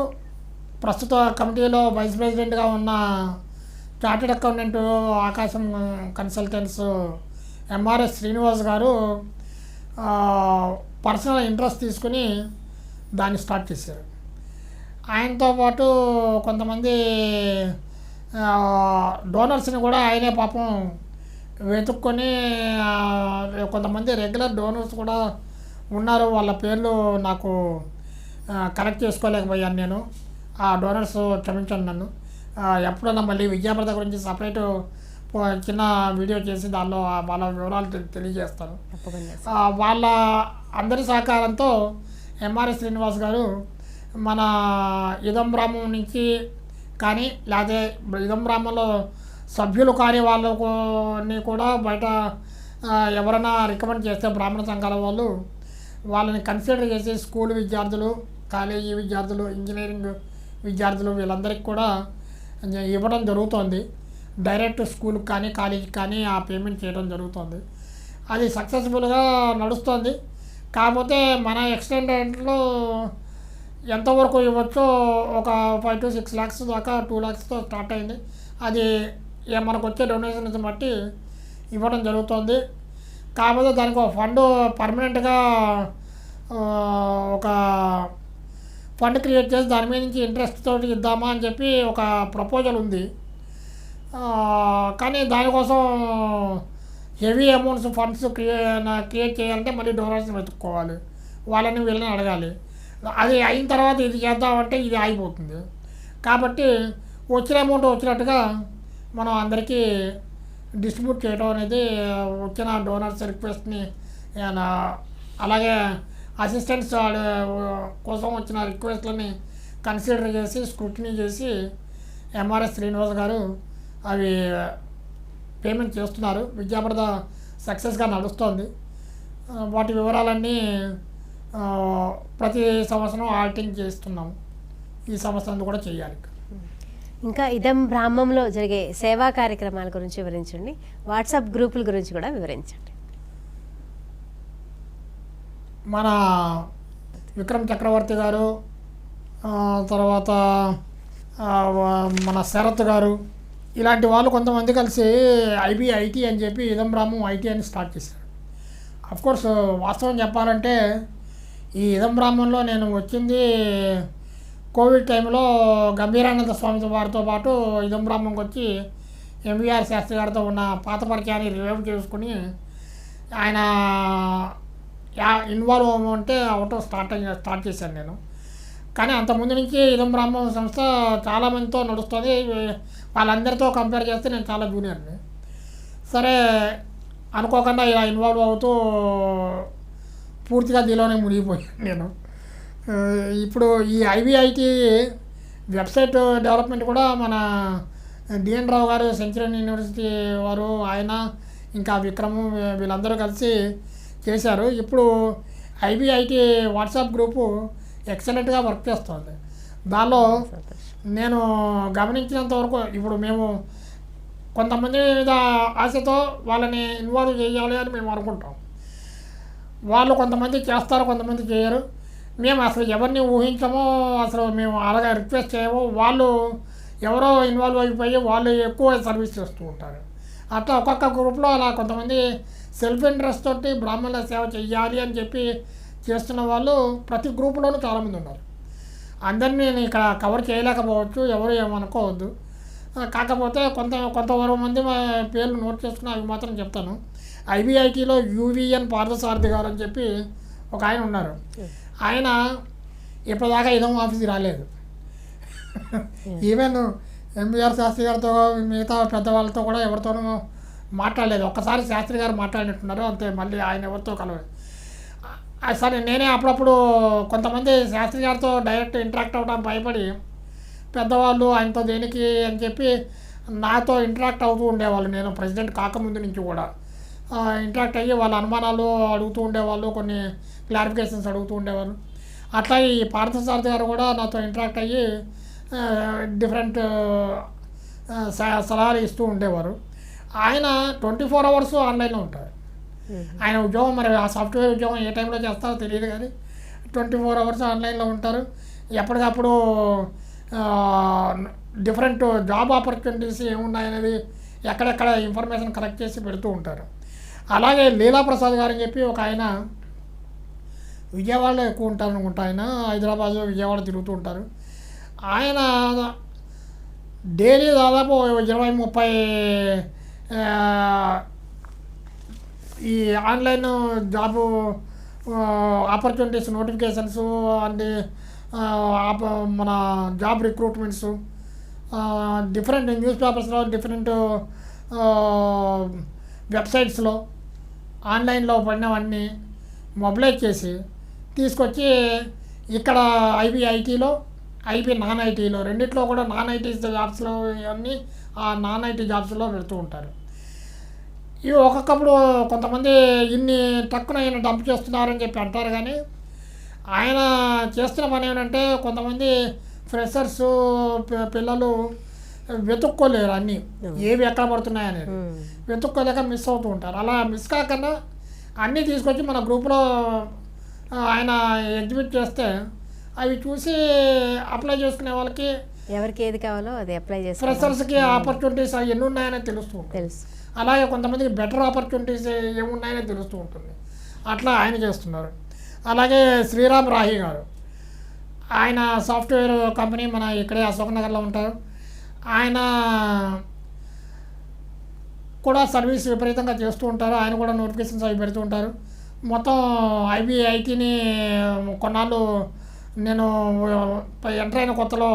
ప్రస్తుత కమిటీలో వైస్ ప్రెసిడెంట్గా ఉన్న చార్టెడ్ అకౌంటెంట్ ఆకాశం కన్సల్టెంట్స్ ఎంఆర్ఎస్ శ్రీనివాస్ గారు పర్సనల్ ఇంట్రెస్ట్ తీసుకుని దాన్ని స్టార్ట్ చేశారు. ఆయనతో పాటు కొంతమంది డోనర్స్ని కూడా ఆయనే పాపం వెతుక్కొని, కొంతమంది రెగ్యులర్ డోనర్స్ కూడా ఉన్నారు. వాళ్ళ పేర్లు నాకు కరెక్ట్ చేసుకోలేకపోయాను నేను. ఆ డోనర్స్ క్షమించండి నన్ను. ఎప్పుడన్నా మళ్ళీ విద్యాప్రద గురించి సపరేట్ చిన్న వీడియో చేసి దానిలో వాళ్ళ వివరాలు తెలియజేస్తాను. వాళ్ళ అందరి సహకారంతో ఎంఆర్ఎస్ శ్రీనివాస్ గారు మన ఇదం బ్రాహ్మణం నుంచి కానీ, లేకపోతే ఇదం బ్రాహ్మణంలో సభ్యులు కాని వాళ్ళని కూడా బయట ఎవరైనా రికమెండ్ చేస్తే బ్రాహ్మణ సంఘాల వాళ్ళని కన్సిడర్ చేసి స్కూల్ విద్యార్థులు, కాలేజీ విద్యార్థులు, ఇంజనీరింగ్ విద్యార్థులు వీళ్ళందరికీ కూడా ఇవ్వడం జరుగుతోంది. డైరెక్ట్ స్కూల్కి కానీ కాలేజీకి కానీ ఆ పేమెంట్ చేయడం జరుగుతుంది. అది సక్సెస్ఫుల్గా నడుస్తుంది. కాకపోతే మన ఎక్స్టెండెంట్లో ఎంతవరకు ఇవ్వచ్చో ఒక 5 to 6 lakhs దాకా 2 lakhsతో స్టార్ట్ అయింది. అది మనకు వచ్చే డొనేషన్స్ బట్టి ఇవ్వడం జరుగుతుంది. కాకపోతే దానికి ఒక ఫండ్ పర్మనెంట్గా ఒక ఫండ్ క్రియేట్ చేసి దాని మీద నుంచి ఇంట్రెస్ట్ తోటి ఇద్దామా అని చెప్పి ఒక ప్రపోజల్ ఉంది. కానీ దానికోసం హెవీ అమౌంట్స్ ఫండ్స్ క్రియేట్ చేయాలంటే మళ్ళీ డోనర్స్ని వెతుక్కోవాలి, వాళ్ళని వీళ్ళని అడగాలి. అది అయిన తర్వాత ఇది చేద్దామంటే ఇది ఆగిపోతుంది. కాబట్టి వచ్చిన అమౌంట్ వచ్చినట్టుగా మనం అందరికీ డిస్ట్రిబ్యూట్ చేయడం అనేది, వచ్చిన డోనర్స్ రిక్వెస్ట్ని అలాగే అసిస్టెంట్స్ కోసం వచ్చిన రిక్వెస్ట్లని కన్సిడర్ చేసి స్క్రూటినీ చేసి ఎంఆర్ఎస్ శ్రీనివాస్ గారు అవి పేమెంట్ చేస్తున్నారు. విద్యాప్రద సక్సెస్గా నడుస్తోంది. వాటి వివరాలన్నీ ప్రతి సంవత్సరం ఆడిటింగ్ చేస్తున్నాము. ఈ సంవత్సరం కూడా చేయాలి. ఇంకా ఇదం బ్రాహ్మంలో జరిగే సేవా కార్యక్రమాల గురించి వివరించండి. వాట్సాప్ గ్రూపుల గురించి కూడా వివరించండి. మన విక్రమ్ చక్రవర్తి గారు, తర్వాత మన శరత్ గారు, ఇలాంటి వాళ్ళు కొంతమంది కలిసి ఐటీ అని చెప్పి ఇదం బ్రాహ్మం ఐటీ అని స్టార్ట్ చేశారు. అఫ్కోర్స్ వాస్తవం చెప్పాలంటే ఈ ఇదం బ్రాహ్మణంలో నేను వచ్చింది కోవిడ్ టైంలో గంభీరానంద స్వామి వారితో పాటు ఇదం బ్రాహ్మణంకి వచ్చి ఎంవీఆర్ శాస్త్రి గారితో ఉన్న పాత పరిచయాన్ని రివైవ్ చేసుకుని ఆయన ఇన్వాల్వ్ అవ్వమంటే అవటం స్టార్ట్ చేశాను నేను. కానీ అంతకుముందు నుంచి ఇదం బ్రాహ్మణ సంస్థ చాలామందితో నడుస్తుంది. వాళ్ళందరితో కంపేర్ చేస్తే నేను చాలా జూనియర్ని. సరే అనుకోకుండా ఇలా ఇన్వాల్వ్ అవుతూ పూర్తిగా దీనిలోనే మునిగిపోయాను నేను. ఇప్పుడు ఈ ఐబిఐటి వెబ్సైట్ డెవలప్మెంట్ కూడా మన డిఎన్ రావు గారు సెంచరీ యూనివర్సిటీ వారు, ఆయన ఇంకా విక్రము వీళ్ళందరూ కలిసి చేశారు. ఇప్పుడు ఐబిఐటి వాట్సాప్ గ్రూపు ఎక్సలెంట్గా వర్క్ చేస్తుంది. దానిలో నేను గమనించినంత వరకు ఇప్పుడు మేము కొంతమంది మీద ఆశతో వాళ్ళని ఇన్వాల్వ్ చేయాలి అని మేము అనుకుంటాం. వాళ్ళు కొంతమంది చేస్తారు, కొంతమంది చేయరు. మేము అసలు ఎవరిని ఊహించమో, అసలు మేము అలాగే రిక్వెస్ట్ చేయమో, వాళ్ళు ఎవరో ఇన్వాల్వ్ అయిపోయి వాళ్ళు ఎక్కువ సర్వీస్ చేస్తూ ఉంటారు. అట్లా ఒక్కొక్క గ్రూప్లో అలా కొంతమంది సెల్ఫ్ ఇంట్రెస్ట్ తోటి బ్రాహ్మణుల సేవ చెయ్యాలి అని చెప్పి చేస్తున్న వాళ్ళు ప్రతి గ్రూపులోనూ చాలామంది ఉన్నారు. అందరినీ నేను ఇక్కడ కవర్ చేయలేకపోవచ్చు, ఎవరు ఏమనుకోవద్దు. కాకపోతే కొంతవరకు మంది పేర్లు నోట్ చేసుకుని అవి మాత్రం చెప్తాను. ఐబిఐటిలో యూవిఎన్ పార్థసారథి గారు అని చెప్పి ఒక ఆయన ఉన్నారు. ఆయన ఇప్పటిదాకా ఇదం ఆఫీస్కి రాలేదు. ఈవెన్ ఎంబీఆర్ శాస్త్రి గారితో మిగతా పెద్దవాళ్ళతో కూడా ఎవరితోనూ మాట్లాడలేదు. ఒక్కసారి శాస్త్రి గారు మాట్లాడినట్టున్నారు అంతే, మళ్ళీ ఆయన ఎవరితో కలవలేదు. సరే నేనే అప్పుడప్పుడు కొంతమంది శాస్త్రి గారితో డైరెక్ట్ ఇంటరాక్ట్ అవ్వడానికి భయపడి పెద్దవాళ్ళు ఆయనతో దేనికి అని చెప్పి నాతో ఇంటరాక్ట్ అవుతూ ఉండేవాళ్ళు. నేను ప్రెసిడెంట్ కాకముందు నుంచి కూడా ఇంటరాక్ట్ అయ్యి వాళ్ళ అనుమానాలు అడుగుతూ ఉండేవాళ్ళు, కొన్ని క్లారిఫికేషన్స్ అడుగుతూ ఉండేవాళ్ళు. అట్లా ఈ పార్థసారథి గారు కూడా నాతో ఇంటరాక్ట్ అయ్యి డిఫరెంట్ సలహాలు ఇస్తూ ఉండేవారు. ఆయన 24 hours ఆన్లైన్లో ఉంటారు. ఆయన ఉద్యోగం మరి ఆ సాఫ్ట్వేర్ ఉద్యోగం ఏ టైంలో చేస్తారో తెలియదు, కానీ 24 hours ఆన్లైన్లో ఉంటారు. ఎప్పటికప్పుడు డిఫరెంట్ జాబ్ ఆపర్చునిటీస్ ఏమున్నాయనేది ఎక్కడెక్కడ ఇన్ఫర్మేషన్ కలెక్ట్ చేసి పెడుతూ ఉంటారు. అలాగే లీలాప్రసాద్ గారు అని చెప్పి ఒక ఆయన విజయవాడలో ఎక్కువ ఉంటారు అనుకుంటా. ఆయన హైదరాబాద్ విజయవాడ తిరుగుతూ ఉంటారు. ఆయన డైలీ దాదాపు 20-30 ఈ online job opportunities notifications and మన జాబ్ రిక్రూట్మెంట్స్ డిఫరెంట్ న్యూస్ పేపర్స్లో, డిఫరెంట్ వెబ్సైట్స్లో ఆన్లైన్లో పడినవన్నీ మొబిలైజ్ చేసి తీసుకొచ్చి ఇక్కడ ఐబిఐటీలో, ఐబీ నాన్ ఐటీలో రెండిట్లో కూడా నాన్ ఐటీ జాబ్స్లో ఇవన్నీ ఆ నాన్ ఐటీ జాబ్స్లో పెడుతూ ఉంటారు. ఇవి ఒక్కొక్కప్పుడు కొంతమంది ఇన్ని టక్కున ఆయన డంప్ చేస్తున్నారని చెప్పి అంటారు, కానీ ఆయన చేస్తున్న పని ఏమంటే కొంతమంది ఫ్రెషర్స్ పిల్లలు వెతుక్కోలేరు అన్నీ ఏవి ఎక్కడ పడుతున్నాయనేది, వెతుక్కోలేక మిస్ అవుతూ ఉంటారు. అలా మిస్ కాకుండా అన్నీ తీసుకొచ్చి మన గ్రూప్లో ఆయన ఎగ్జిబిట్ చేస్తే అవి చూసి అప్లై చేసుకునే వాళ్ళకి ఎవరికి ఏది కావాలో అది అప్లై చేసి ఫ్రెషర్స్కి ఆపర్చునిటీస్ ఎన్ని ఉన్నాయని తెలుస్తూ ఉంటుంది. తెలుసు. అలాగే కొంతమందికి బెటర్ ఆపర్చునిటీస్ ఏమున్నాయని తెలుస్తూ ఉంటుంది. అట్లా ఆయన చేస్తున్నారు. అలాగే శ్రీరామ్ రాహి గారు, ఆయన సాఫ్ట్వేర్ కంపెనీ మన ఇక్కడే అశోక్ నగర్లో ఉంటారు. ఆయన కూడా సర్వీస్ విపరీతంగా చేస్తూ ఉంటారు. ఆయన కూడా నోటిఫికేషన్స్ అవి పెడుతూ ఉంటారు. మొత్తం ఐబిఐటిని కొన్నాళ్ళు నేను ఎంటర్ అయిన కొత్తలో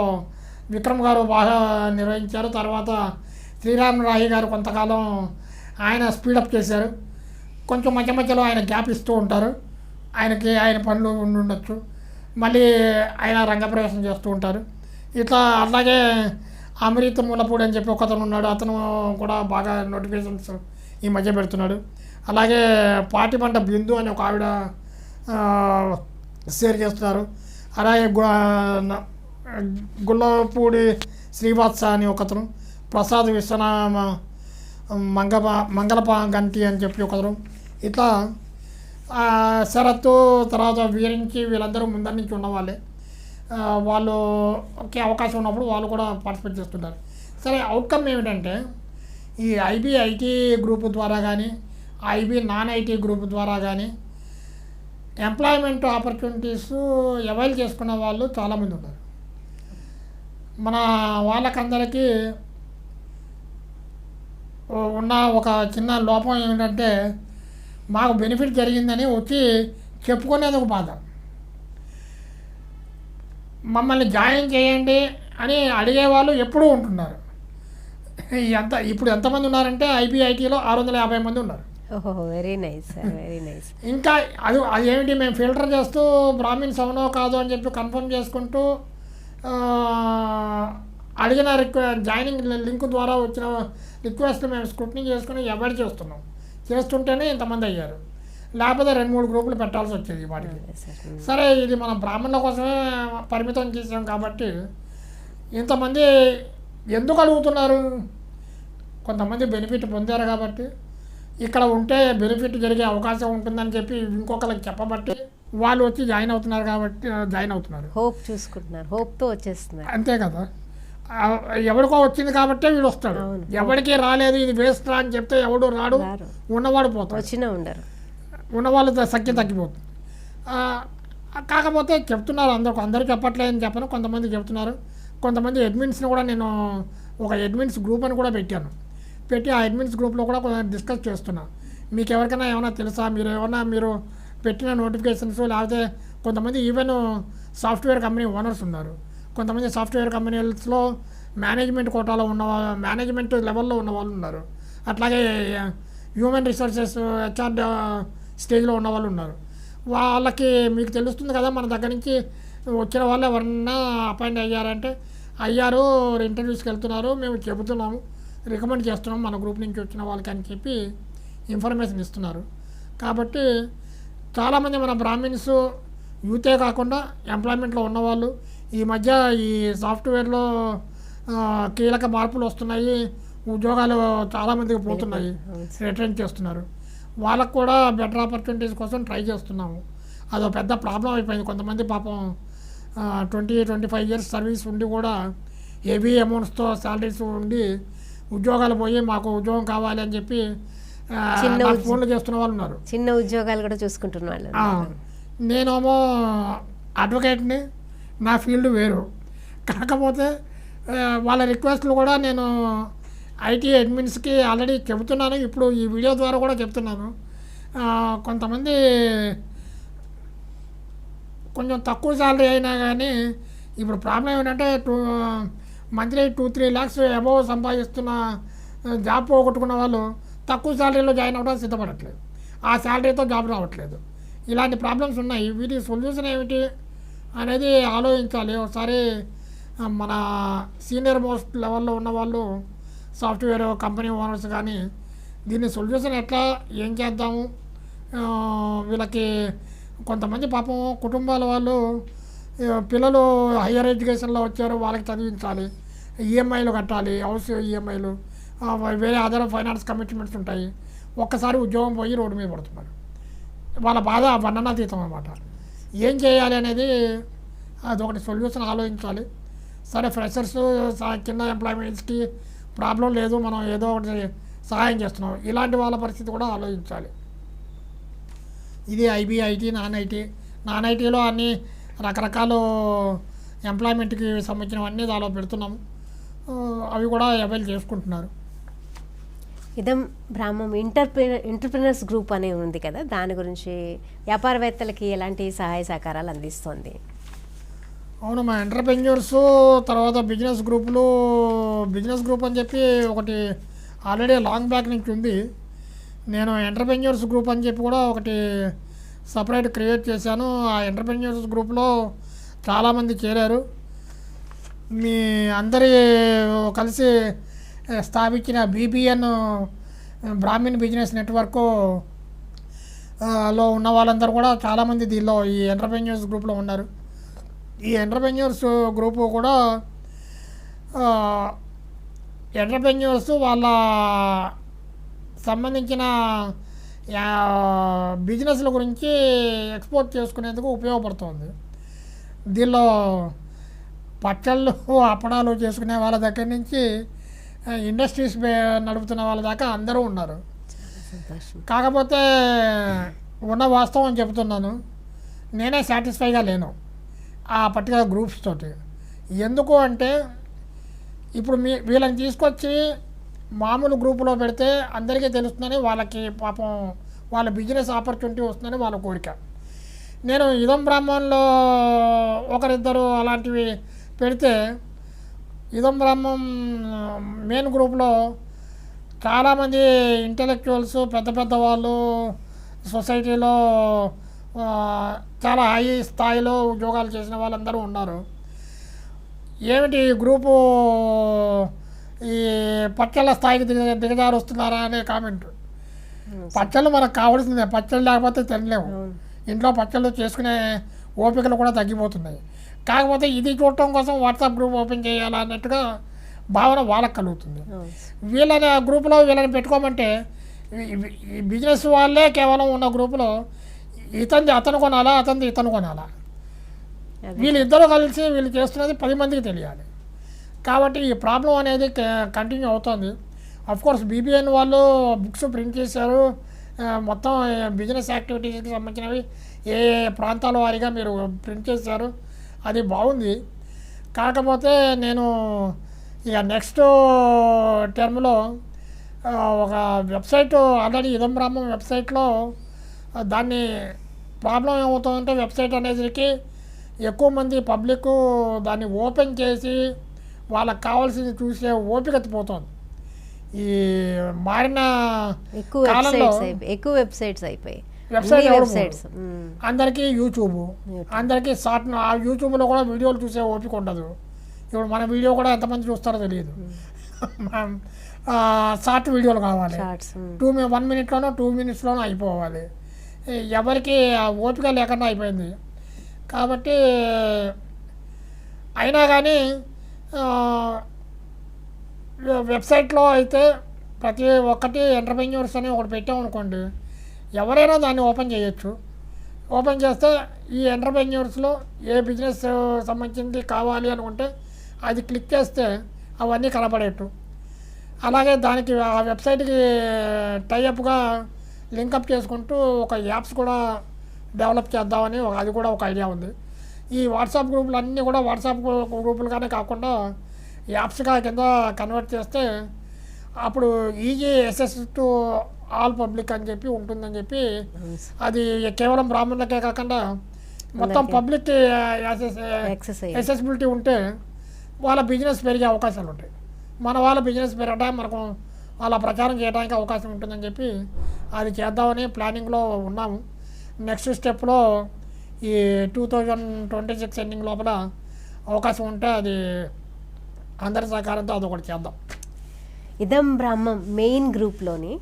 విక్రమ్ గారు బాగా నిర్వహించారు. తర్వాత శ్రీరామ్ రాహి గారు కొంతకాలం ఆయన స్పీడప్ చేశారు. కొంచెం మధ్య మధ్యలో ఆయన గ్యాప్ ఇస్తూ ఉంటారు. ఆయనకి ఆయన పనులు ఉండొచ్చు, మళ్ళీ ఆయన రంగప్రవేశం చేస్తూ ఉంటారు. ఇట్లా అలాగే అమృత మూలపూడి అని చెప్పి ఒకతను ఉన్నాడు, అతను కూడా బాగా నోటిఫికేషన్స్ ఈ మధ్య పెడుతున్నాడు. అలాగే పాటిమంట బిందు అని ఒక ఆవిడ షేర్ చేస్తున్నారు. అలాగే గుల్లపూడి శ్రీవాత్స అని ఒకతను, ప్రసాద్ విశ్వనామ మంగళప గంటి అని చెప్పి ఒకరు, ఇట్లా శరత్తు తర్వాత వీరించి వీళ్ళందరూ ముందరి నుంచి ఉన్నవాళ్ళే. వాళ్ళు ఒకే అవకాశం ఉన్నప్పుడు వాళ్ళు కూడా పార్టిసిపేట్ చేస్తుంటారు. సరే, అవుట్కమ్ ఏమిటంటే ఈ ఐబీ ఐటీ గ్రూప్ ద్వారా కానీ ఐబీ నాన్ ఐటీ గ్రూప్ ద్వారా కానీ ఎంప్లాయ్మెంట్ ఆపర్చునిటీస్ అవైల్ చేసుకున్న వాళ్ళు చాలామంది ఉన్నారు. మన వాళ్ళకందరికీ ఉన్న ఒక చిన్న లోపం ఏమిటంటే మాకు బెనిఫిట్ జరిగిందని వచ్చి చెప్పుకునేది ఒక బాధ. మమ్మల్ని జాయిన్ చేయండి అని అడిగేవాళ్ళు ఎప్పుడూ ఉంటున్నారు. ఇప్పుడు ఎంతమంది ఉన్నారంటే ఐపీఐటీలో 650 మంది ఉన్నారు. ఓహో, very nice sir, very nice. ఇంకా అదేమిటి, మేము ఫిల్టర్ చేస్తూ బ్రాహ్మిన్స్ అవునో కాదో అని చెప్పి కన్ఫర్మ్ చేసుకుంటూ అడిగిన జాయినింగ్ లింక్ ద్వారా వచ్చిన రిక్వెస్ట్ మేము స్క్రూటినీ చేసుకుని ఎవరి చేస్తుంటేనే ఇంతమంది అయ్యారు. లేకపోతే 2-3 గ్రూపులు పెట్టాల్సి వచ్చేది వాటికి. సరే, ఇది మనం బ్రాహ్మణుల కోసమే పరిమితం చేసాం కాబట్టి ఇంతమంది ఎందుకు అడుగుతున్నారు? కొంతమంది బెనిఫిట్ పొందారు కాబట్టి, ఇక్కడ ఉంటే బెనిఫిట్ జరిగే అవకాశం ఉంటుందని చెప్పి ఇంకొకరికి చెప్పబట్టి వాళ్ళు వచ్చి జాయిన్ అవుతున్నారు కాబట్టి జాయిన్ అవుతున్నారు. హోప్ చూసుకుంటున్నారు, హోప్తో వచ్చేస్తున్నారు. అంతే కదా, ఎవరికో వచ్చింది కాబట్టే వీడు వస్తాడు. ఎవరికి రాలేదు, ఇది వేస్ట్ రా అని చెప్తే ఎవడు రాడు, ఉన్నవాడు పోతాడు. వచ్చినా ఉండరు, ఉన్నవాళ్ళు సంఖ్య తగ్గిపోతుంది. కాకపోతే చెప్తున్నారు, అందరూ చెప్పట్లేదని చెప్పను, కొంతమంది చెప్తున్నారు. కొంతమంది అడ్మిన్స్ని కూడా నేను ఒక అడ్మిన్స్ గ్రూప్ అని కూడా పెట్టి ఆ అడ్మిన్స్ గ్రూప్లో కూడా కొంచెం డిస్కస్ చేస్తున్నా. మీకు ఎవరికైనా ఏమైనా తెలుసా, మీరు పెట్టిన నోటిఫికేషన్స్, లేకపోతే కొంతమంది ఈవెన్ సాఫ్ట్వేర్ కంపెనీ ఓనర్స్ ఉన్నారు. కొంతమంది సాఫ్ట్వేర్ కంపెనీస్లో మేనేజ్మెంట్ కోటాలో మేనేజ్మెంట్ లెవెల్లో ఉన్న వాళ్ళు ఉన్నారు. అట్లాగే హ్యూమన్ రిసోర్సెస్ హెచ్ఆర్ స్టేజ్లో ఉన్న వాళ్ళు ఉన్నారు. వాళ్ళకి మీకు తెలుస్తుంది కదా, మన దగ్గర నుంచి వచ్చిన వాళ్ళు ఎవరన్నా అపాయింట్ అయ్యారంటే అయ్యారు, ఇంటర్వ్యూస్కి వెళ్తున్నారు, మేము చెబుతున్నాము, రికమెండ్ చేస్తున్నాం మన గ్రూప్ నుంచి వచ్చిన వాళ్ళకి అని చెప్పి ఇన్ఫర్మేషన్ ఇస్తున్నారు. కాబట్టి చాలామంది మన బ్రాహ్మిన్స్ యూతే కాకుండా ఎంప్లాయ్మెంట్లో ఉన్నవాళ్ళు ఈ మధ్య ఈ సాఫ్ట్వేర్లో కీలక మార్పులు వస్తున్నాయి, ఉద్యోగాలు చాలామందికి పోతున్నాయి, రిటైన్ చేస్తున్నారు. వాళ్ళకు కూడా బెటర్ ఆపర్చునిటీస్ కోసం ట్రై చేస్తున్నాము. అదో పెద్ద ప్రాబ్లం అయిపోయింది. కొంతమంది పాపం 20-25 ఇయర్స్ సర్వీస్ ఉండి కూడా హెవీ అమౌంట్స్తో శాలరీస్ ఉండి ఉద్యోగాలు పోయి మాకు ఉద్యోగం కావాలి అని చెప్పి ఫోన్లు చేస్తున్న వాళ్ళు ఉన్నారు. చిన్న ఉద్యోగాలు కూడా చూసుకుంటున్న వాళ్ళు. నేనేమో అడ్వకేట్ని, నా ఫీల్డ్ వేరు. కాకపోతే వాళ్ళ రిక్వెస్ట్లు కూడా నేను ఐటీ అడ్మిన్స్కి ఆల్రెడీ చెబుతున్నాను, ఇప్పుడు ఈ వీడియో ద్వారా కూడా చెప్తున్నాను. కొంతమంది కొంచెం తక్కువ శాలరీ అయినా కానీ ఇప్పుడు ప్రాబ్లం ఏంటంటే మంత్లీ 2-3 lakhs అబోవ్ సంపాదిస్తున్న జాబ్ పోగొట్టుకున్న వాళ్ళు తక్కువ శాలరీలో జాయిన్ అవ్వడానికి సిద్ధపడట్లేదు, ఆ శాలరీతో జాబ్ రావట్లేదు. ఇలాంటి ప్రాబ్లమ్స్ ఉన్నాయి. వీటి సొల్యూషన్ ఏమిటి అనేది ఆలోచించాలి ఒకసారి. మన సీనియర్ మోస్ట్ లెవెల్లో ఉన్న వాళ్ళు, సాఫ్ట్వేర్ కంపెనీ ఓనర్స్ కానీ దీన్ని సొల్యూషన్ ఎట్లా, ఏం చేద్దాము, వీళ్ళకి కొంతమంది పాపం కుటుంబాల వాళ్ళు పిల్లలు హయ్యర్ ఎడ్యుకేషన్లో వచ్చారు, వాళ్ళకి చదివించాలి, ఈఎంఐలు కట్టాలి, హౌస్ ఈఎంఐలు, వేరే అదర్ ఫైనాన్స్ కమిట్మెంట్స్ ఉంటాయి. ఒక్కసారి ఉద్యోగం పోయి రోడ్డు మీద పడుతున్నారు. వాళ్ళ బాధ వర్ణనాతీతం అన్నమాట. ఏం చేయాలి అనేది అదొకటి సొల్యూషన్ ఆలోచించాలి. సరే, ఫ్రెషర్స్ కింద ఎంప్లాయ్మెంట్స్కి ప్రాబ్లం లేదు, మనం ఏదో ఒకటి సహాయం చేస్తున్నాం, ఇలాంటి వాళ్ళ పరిస్థితి కూడా ఆలోచించాలి. ఇది ఐటీ, నాన్ ఐటీలో అన్ని రకరకాల ఎంప్లాయ్మెంట్కి సంబంధించినవన్నీ దానిలో పెడుతున్నాము, అవి కూడా అవైల్ చేసుకుంటున్నారు. ఇదం బ్రాహ్మం ఎంటర్ప్రినర్స్ గ్రూప్ అనే ఉంది కదా, దాని గురించి వ్యాపారవేత్తలకి ఎలాంటి సహాయ సహకారాలు అందిస్తుంది? అవును, మా ఎంటర్ప్రెన్యూర్స్ తర్వాత బిజినెస్ గ్రూప్ అని చెప్పి ఒకటి ఆల్రెడీ లాంగ్ బ్యాక్ నుంచి ఉంది. నేను ఎంటర్ప్రెన్యూర్స్ గ్రూప్ అని చెప్పి కూడా ఒకటి సపరేట్ క్రియేట్ చేశాను. ఆ ఎంటర్ప్రెన్యూర్స్ గ్రూప్లో చాలామంది చేరారు. మీ అందరి కలిసి స్థాపించిన BBN బ్రాహ్మిన్ బిజినెస్ నెట్వర్క్ లో ఉన్న వాళ్ళందరూ కూడా చాలామంది దీనిలో ఈ ఎంటర్ప్రెన్యూర్స్ గ్రూప్లో ఉన్నారు. ఈ ఎంటర్ప్రెన్యూర్స్ గ్రూపు కూడా ఎంటర్ప్రెన్యూర్స్ వాళ్ళ సంబంధించిన బిజినెస్ల గురించి ఎక్స్పోర్ట్ చేసుకునేందుకు ఉపయోగపడుతుంది. దీనిలో పచ్చళ్ళు అప్పడాలు చేసుకునే వాళ్ళ దగ్గర నుంచి ఇండస్ట్రీస్ నడుపుతున్న వాళ్ళ దాకా అందరూ ఉన్నారు. కాకపోతే ఉన్న వాస్తవం చెబుతున్నాను, నేనే సాటిస్ఫైగా లేను ఆ పర్టికులర్ గ్రూప్స్ తోటి. ఎందుకు అంటే ఇప్పుడు వీళ్ళని తీసుకొచ్చి మామూలు గ్రూపులో పెడితే అందరికీ తెలుస్తుందని వాళ్ళకి పాపం వాళ్ళ బిజినెస్ ఆపర్చునిటీ వస్తుందని వాళ్ళ కోరిక. నేను ఇదం బ్రాహ్మణంలో ఒకరిద్దరు అలాంటివి పెడితే ఇదం బ్రాహ్మణం మెయిన్ గ్రూప్లో చాలామంది ఇంటలెక్చువల్స్ పెద్ద పెద్ద వాళ్ళు సొసైటీలో చాలా హై స్థాయిలో ఉద్యోగాలు చేసిన వాళ్ళందరూ ఉన్నారు. ఏమిటి ఈ గ్రూపు ఈ పచ్చళ్ళ స్థాయికి దిగజారు వస్తున్నారా అనే కామెంట్. పచ్చళ్ళు మనకు కావాల్సిందే, పచ్చళ్ళు లేకపోతే తినలేము. ఇంట్లో పచ్చళ్ళు చేసుకునే ఓపికలు కూడా తగ్గిపోతున్నాయి. కాకపోతే ఇది చూడటం కోసం వాట్సాప్ గ్రూప్ ఓపెన్ చేయాలన్నట్టుగా భావన వాళ్ళకి కలుగుతుంది. వీళ్ళని ఆ గ్రూపులో వీళ్ళని పెట్టుకోమంటే ఈ బిజినెస్ వాళ్ళే కేవలం ఉన్న గ్రూపులో ఇతనిది అతను కొనాలా, అతనిది ఇతను కొనాలా, వీళ్ళిద్దరూ కలిసి వీళ్ళు చేస్తున్నది 10 మందికి తెలియాలి. కాబట్టి ఈ ప్రాబ్లం అనేది కంటిన్యూ అవుతుంది. అఫ్కోర్స్ BBN వాళ్ళు బుక్స్ ప్రింట్ చేశారు, మొత్తం బిజినెస్ యాక్టివిటీస్కి సంబంధించినవి ఏ ప్రాంతాల వారీగా మీరు ప్రింట్ చేశారు, అది బాగుంది. కాకపోతే నేను ఇక నెక్స్ట్ టర్మ్లో ఒక వెబ్సైట్ ఆల్రెడీ ఇదం బ్రాహ్మం వెబ్సైట్లో దాన్ని ప్రాబ్లం ఏమవుతుందంటే వెబ్సైట్ అనేసరికి ఎక్కువ మంది పబ్లిక్ దాన్ని ఓపెన్ చేసి వాళ్ళకి కావాల్సింది చూసే ఓపిక పోతుంది. ఈ మారిన కాలంలో ఎక్కువ వెబ్సైట్స్ అయిపోయి వెబ్సైట్స్ అందరికీ యూట్యూబ్, అందరికీ షార్ట్. ఆ యూట్యూబ్లో కూడా వీడియోలు చూసే ఓపిక ఉండదు. ఇప్పుడు మన వీడియో కూడా ఎంతమంది చూస్తారో తెలియదు. షార్ట్ వీడియోలు కావాలి, 1 మినిట్లోనో 2 మినిట్స్లోనో అయిపోవాలి. ఎవరికి ఓపిక లేకుండా అయిపోయింది. కాబట్టి అయినా కానీ వెబ్సైట్లో అయితే ప్రతి ఒక్కటి ఎంటర్ప్రెన్యూర్స్ అని ఒకటి పెట్టామనుకోండి, ఎవరైనా దాన్ని ఓపెన్ చేయొచ్చు. ఓపెన్ చేస్తే ఈ ఎంటర్ప్రెన్యూర్స్లో ఏ బిజినెస్ సంబంధించింది కావాలి అనుకుంటే అది క్లిక్ చేస్తే అవన్నీ కనపడేట్టు. అలాగే దానికి ఆ వెబ్సైట్కి టైఅప్గా లింకప్ చేసుకుంటూ ఒక యాప్స్ కూడా డెవలప్ చేద్దామని అది కూడా ఒక ఐడియా ఉంది. ఈ వాట్సాప్ గ్రూపులు అన్నీ కూడా వాట్సాప్ గ్రూపులుగానే కాకుండా యాప్స్గా కింద కన్వర్ట్ చేస్తే అప్పుడు easy access to all public అని చెప్పి ఉంటుందని చెప్పి, అది కేవలం బ్రాహ్మణులకే కాకుండా మొత్తం పబ్లిక్ యాక్సెసిబిలిటీ ఉంటే వాళ్ళ బిజినెస్ పెరిగే అవకాశాలు ఉంటాయి. మన వాళ్ళ బిజినెస్ పెరగడానికి మనకు వాళ్ళ ప్రచారం చేయడానికి అవకాశం ఉంటుందని చెప్పి అది చేద్దామని ప్లానింగ్లో ఉన్నాము. నెక్స్ట్ స్టెప్లో ఈ 2026 ఎండింగ్ లోపల అవకాశం ఉంటే అది అందరి సహకారంతో అదొకటి చేద్దాం. ఇదం బ్రాహ్మం మెయిన్ గ్రూప్లోని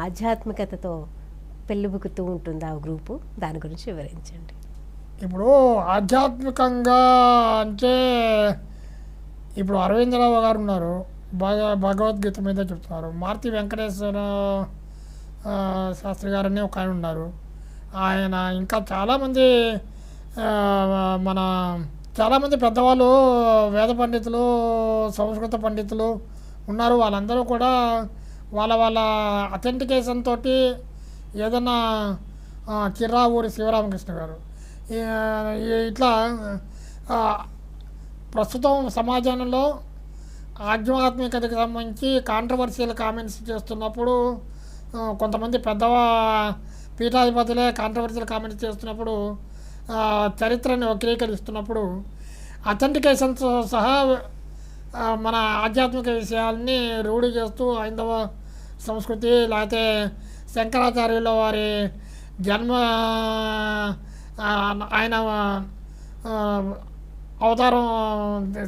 ఆధ్యాత్మికతతో పెళ్ళిబుకుతూ ఉంటుంది ఆ గ్రూపు, దాని గురించి వివరించండి. ఇప్పుడు ఆధ్యాత్మికంగా అంటే ఇప్పుడు అరవిందరావు గారు ఉన్నారు, భగవద్గీత మీద చెప్తున్నారు. మారుతి వెంకటేశ్వర శాస్త్రి గారు అని ఒక ఆయన ఉన్నారు. ఆయన ఇంకా చాలామంది మన చాలామంది పెద్దవాళ్ళు వేద పండితులు, సంస్కృత పండితులు ఉన్నారు. వాళ్ళందరూ కూడా వాళ్ళ అథెంటికేషన్ తోటి ఏదన్నా చిర్రావూరి శివరామకృష్ణ గారు ఇట్లా ప్రస్తుతం సమాజంలో ఆధ్యాత్మికతకి సంబంధించి కాంట్రవర్షియల్ కామెంట్స్ చేస్తున్నప్పుడు కొంతమంది పెద్ద పీఠాధిపతులే కాంట్రవర్షియల్ కామెంట్స్ చేస్తున్నప్పుడు చరిత్రని వక్రీకరిస్తున్నప్పుడు అథెంటికేషన్స్ సహా మన ఆధ్యాత్మిక విషయాల్ని రూఢి చేస్తూ హైందవ సంస్కృతి లేకపోతే శంకరాచార్యుల వారి జన్మ ఆయన అవతారం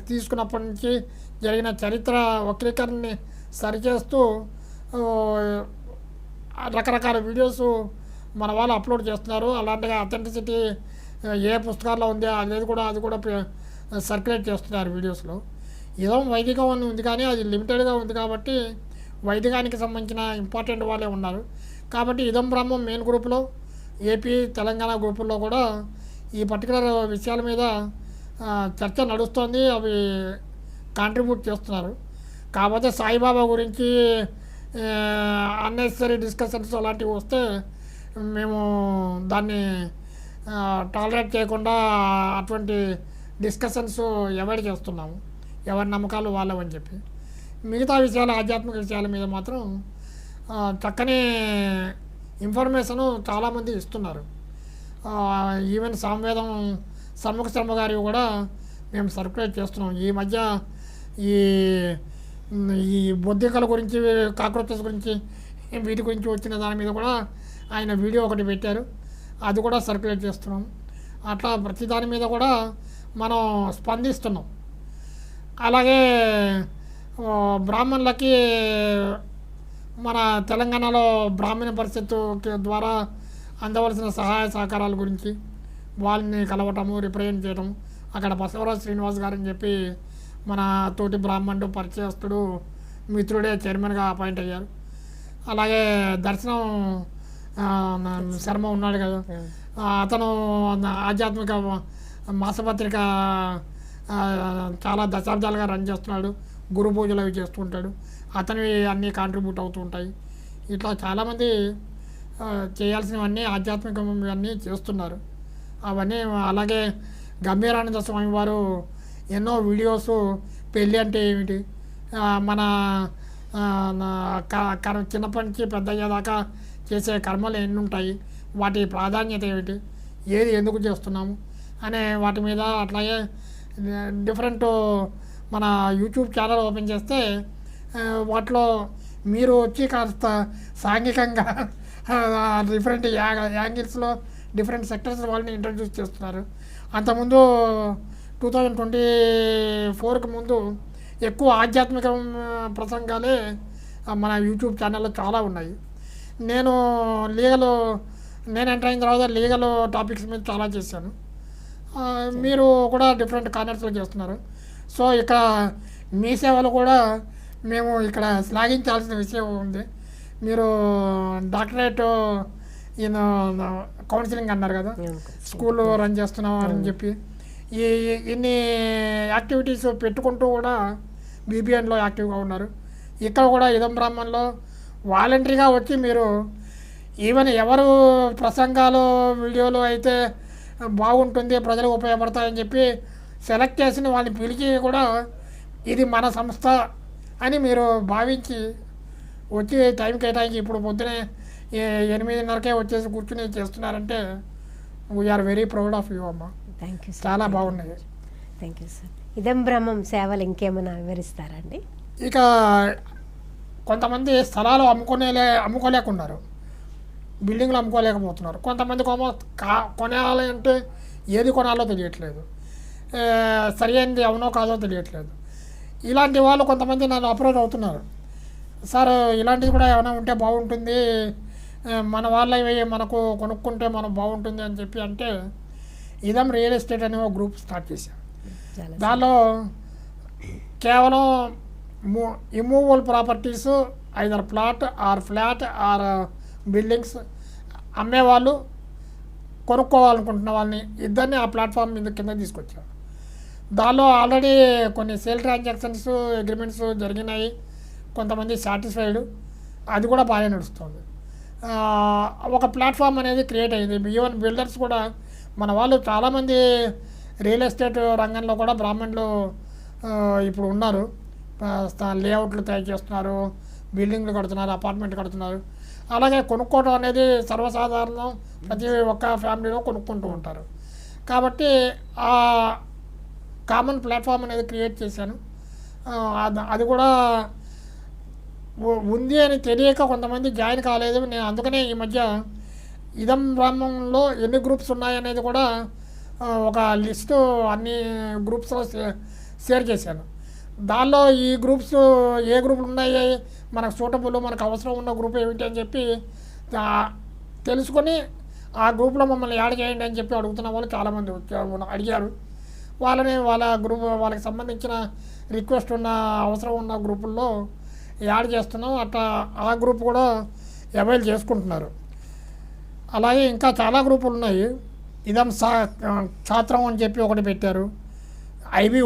తీసుకున్నప్పటి నుంచి జరిగిన చరిత్ర వక్రీకరణని సరిచేస్తూ రకరకాల వీడియోస్ మన వాళ్ళు అప్లోడ్ చేస్తున్నారు. అలాంటిగా అథెంటిసిటీ ఏ పుస్తకాల్లో ఉంది అది కూడా సర్క్యులేట్ చేస్తున్నారు వీడియోస్లో. ఏదో వైదికం అని ఉంది కానీ అది లిమిటెడ్గా ఉంది కాబట్టి వైదికానికి సంబంధించిన ఇంపార్టెంట్ వాళ్ళే ఉన్నారు. కాబట్టి ఇదం బ్రహ్మం మెయిన్ గ్రూపులో ఏపీ తెలంగాణ గ్రూపుల్లో కూడా ఈ పర్టికులర్ విషయాల మీద చర్చ నడుస్తోంది, అవి కాంట్రిబ్యూట్ చేస్తున్నారు. కాకపోతే సాయిబాబా గురించి అన్నెసరీ డిస్కషన్స్ అలాంటివి వస్తే మేము దాన్ని టాలరేట్ చేయకుండా అటువంటి డిస్కషన్స్ అవాయిడ్ చేస్తున్నాము, ఎవరి నమ్మకాలు వాళ్ళవని చెప్పి. మిగతా విషయాలు ఆధ్యాత్మిక విషయాల మీద మాత్రం చక్కని ఇన్ఫర్మేషను చాలామంది ఇస్తున్నారు. ఈవెన్ సామవేదం సన్ముఖ శర్మ గారి కూడా మేము సర్క్యులేట్ చేస్తున్నాం. ఈ మధ్య ఈ ఈ బొద్దింకల గురించి, కాక్రోచెస్ గురించి, వీటి గురించి వచ్చిన దాని మీద కూడా ఆయన వీడియో ఒకటి పెట్టారు, అది కూడా సర్క్యులేట్ చేస్తున్నాం. అట్లా ప్రతి దాని మీద కూడా మనం స్పందిస్తున్నాం. అలాగే బ్రాహ్మణులకి మన తెలంగాణలో బ్రాహ్మణ పరిషత్తు ద్వారా అందవలసిన సహాయ సహకారాల గురించి వాళ్ళని కలవటము, రిప్రజెంట్ చేయటం. అక్కడ బసవరాజ్ శ్రీనివాస్ గారని చెప్పి మన తోటి బ్రాహ్మణుడు, పరిచయస్తుడు, మిత్రుడే చైర్మన్గా అపాయింట్ అయ్యారు. అలాగే దర్శనం శర్మ ఉన్నాడు కదా, అతను ఆధ్యాత్మిక మాసపత్రిక చాలా దశాబ్దాలుగా రన్ చేస్తున్నాడు, గురు పూజలు అవి చేస్తుంటాడు, అతనివి అన్నీ కాంట్రిబ్యూట్ అవుతూ ఉంటాయి. ఇట్లా చాలామంది చేయాల్సినవన్నీ ఆధ్యాత్మికమన్నీ చేస్తున్నారు అవన్నీ. అలాగే గంభీరానంద స్వామి వారు ఎన్నో వీడియోస్ పెళ్ళి అంటే ఏమిటి, మన చిన్నప్పటి నుంచి పెద్ద అయ్యేదాకా చేసే కర్మలు ఎన్ని ఉంటాయి, వాటి ప్రాధాన్యత ఏమిటి, ఏది ఎందుకు చేస్తున్నాము అనే వాటి మీద, అట్లాగే డిఫరెంట్ మన యూట్యూబ్ ఛానల్ ఓపెన్ చేస్తే వాటిలో మీరు వచ్చి కాస్త సాంఘికంగా డిఫరెంట్ యాంగిల్స్లో డిఫరెంట్ సెక్టర్స్ వాళ్ళని ఇంట్రడ్యూస్ చేస్తున్నారు. అంతకుముందు 2024కి ముందు ఎక్కువ ఆధ్యాత్మిక ప్రసంగాలే మన యూట్యూబ్ ఛానల్లో చాలా ఉన్నాయి. నేను ఎంటర్ అయిన తర్వాత లీగల్ టాపిక్స్ మీద చాలా చేశాను. మీరు కూడా డిఫరెంట్ కార్నర్స్లో చేస్తున్నారు. సో ఇక్కడ మీ సేవలు కూడా మేము ఇక్కడ శ్లాఘించాల్సిన విషయం ఉంది. మీరు డాక్టరేట్ ఈయన కౌన్సిలింగ్ అన్నారు కదా, స్కూల్లో రన్ చేస్తున్నాం అని చెప్పి ఇన్ని యాక్టివిటీస్ పెట్టుకుంటూ కూడా బీబీఎన్లో యాక్టివ్గా ఉన్నారు. ఇక్కడ కూడా ఇదం బ్రాహ్మణ్లో వాలంటరీగా వచ్చి మీరు ఈవెన్ ఎవరు ప్రసంగాలు వీడియోలు అయితే బాగుంటుంది, ప్రజలకు ఉపయోగపడతాయని చెప్పి సెలెక్ట్ చేసిన వాళ్ళని పిలిచి కూడా ఇది మన సంస్థ అని మీరు భావించి వచ్చి టైం కేటాయించి ఇప్పుడు పొద్దునే 8:30కే వచ్చేసి కూర్చుని చేస్తున్నారంటే we're very proud of you అమ్మ. థ్యాంక్ యూ, చాలా బాగున్నాయి. Thank you sir. ఇదం బ్రహ్మం సేవలు ఇంకేమైనా వివరిస్తారండి? ఇక కొంతమంది స్థలాలు అమ్ముకోలేకున్నారు, బిల్డింగ్లు అమ్ముకోలేకపోతున్నారు. కొంతమంది కొనాలి అంటే ఏది కొనాలో తెలియట్లేదు, సరి అయినది అవునో కాదో తెలియట్లేదు. ఇలాంటి వాళ్ళు కొంతమంది నన్ను అప్రోచ్ అవుతున్నారు, సార్ ఇలాంటివి కూడా ఏమైనా ఉంటే బాగుంటుంది, మన వాళ్ళవి మనకు కొనుక్కుంటే మనం బాగుంటుంది అని చెప్పి అంటే ఇదం రియల్ ఎస్టేట్ అనే ఒక గ్రూప్ స్టార్ట్ చేశాం. దానిలో కేవలం immovable properties, either plot or flat or buildings అమ్మేవాళ్ళు, కొనుక్కోవాలనుకుంటున్న వాళ్ళని ఇద్దరిని ఆ ప్లాట్ఫామ్ మీద కింద తీసుకొచ్చారు. దానిలో ఆల్రెడీ కొన్ని సేల్ ట్రాన్సాక్షన్స్ అగ్రిమెంట్స్ జరిగినాయి, కొంతమంది సాటిస్ఫైడ్, అది కూడా బాగా నడుస్తుంది. ఒక ప్లాట్ఫామ్ అనేది క్రియేట్ అయింది. ఈవెన్ బిల్డర్స్ కూడా మన వాళ్ళు చాలామంది రియల్ ఎస్టేట్ రంగంలో కూడా బ్రాహ్మణులు ఇప్పుడు ఉన్నారు. లేఅవుట్లు తయారు చేస్తున్నారు, బిల్డింగ్లు కడుతున్నారు, అపార్ట్మెంట్ కడుతున్నారు. అలాగే కొనుక్కోవడం అనేది సర్వసాధారణం, ప్రతి ఒక్క ఫ్యామిలీలో కొనుక్కుంటూ ఉంటారు. కాబట్టి ఆ కామన్ ప్లాట్ఫామ్ అనేది క్రియేట్ చేశాను. అది కూడా ఉంది అని తెలియక కొంతమంది జాయిన్ కాలేదు. నేను అందుకనే ఈ మధ్య ఇదం బ్రాహ్మణంలో ఎన్ని గ్రూప్స్ ఉన్నాయనేది కూడా ఒక లిస్టు అన్ని గ్రూప్స్లో షేర్ చేశాను. దానిలో ఈ గ్రూప్స్ ఏ గ్రూపులు ఉన్నాయి, మనకు సూటబుల్, మనకు అవసరం ఉన్న గ్రూప్ ఏమిటి అని చెప్పి తెలుసుకొని ఆ గ్రూప్లో మమ్మల్ని యాడ్ చేయండి అని చెప్పి అడుగుతున్న వాళ్ళు చాలామంది అడిగారు. వాళ్ళకి సంబంధించిన రిక్వెస్ట్ ఉన్న అవసరం ఉన్న గ్రూపుల్లో యాడ్ చేస్తున్నాం. అట్లా ఆ గ్రూప్ కూడా అవైల్ చేసుకుంటున్నారు. అలాగే ఇంకా చాలా గ్రూపులు ఉన్నాయి. ఇదం ఛాత్రం అని చెప్పి ఒకటి పెట్టారు. ఐబీ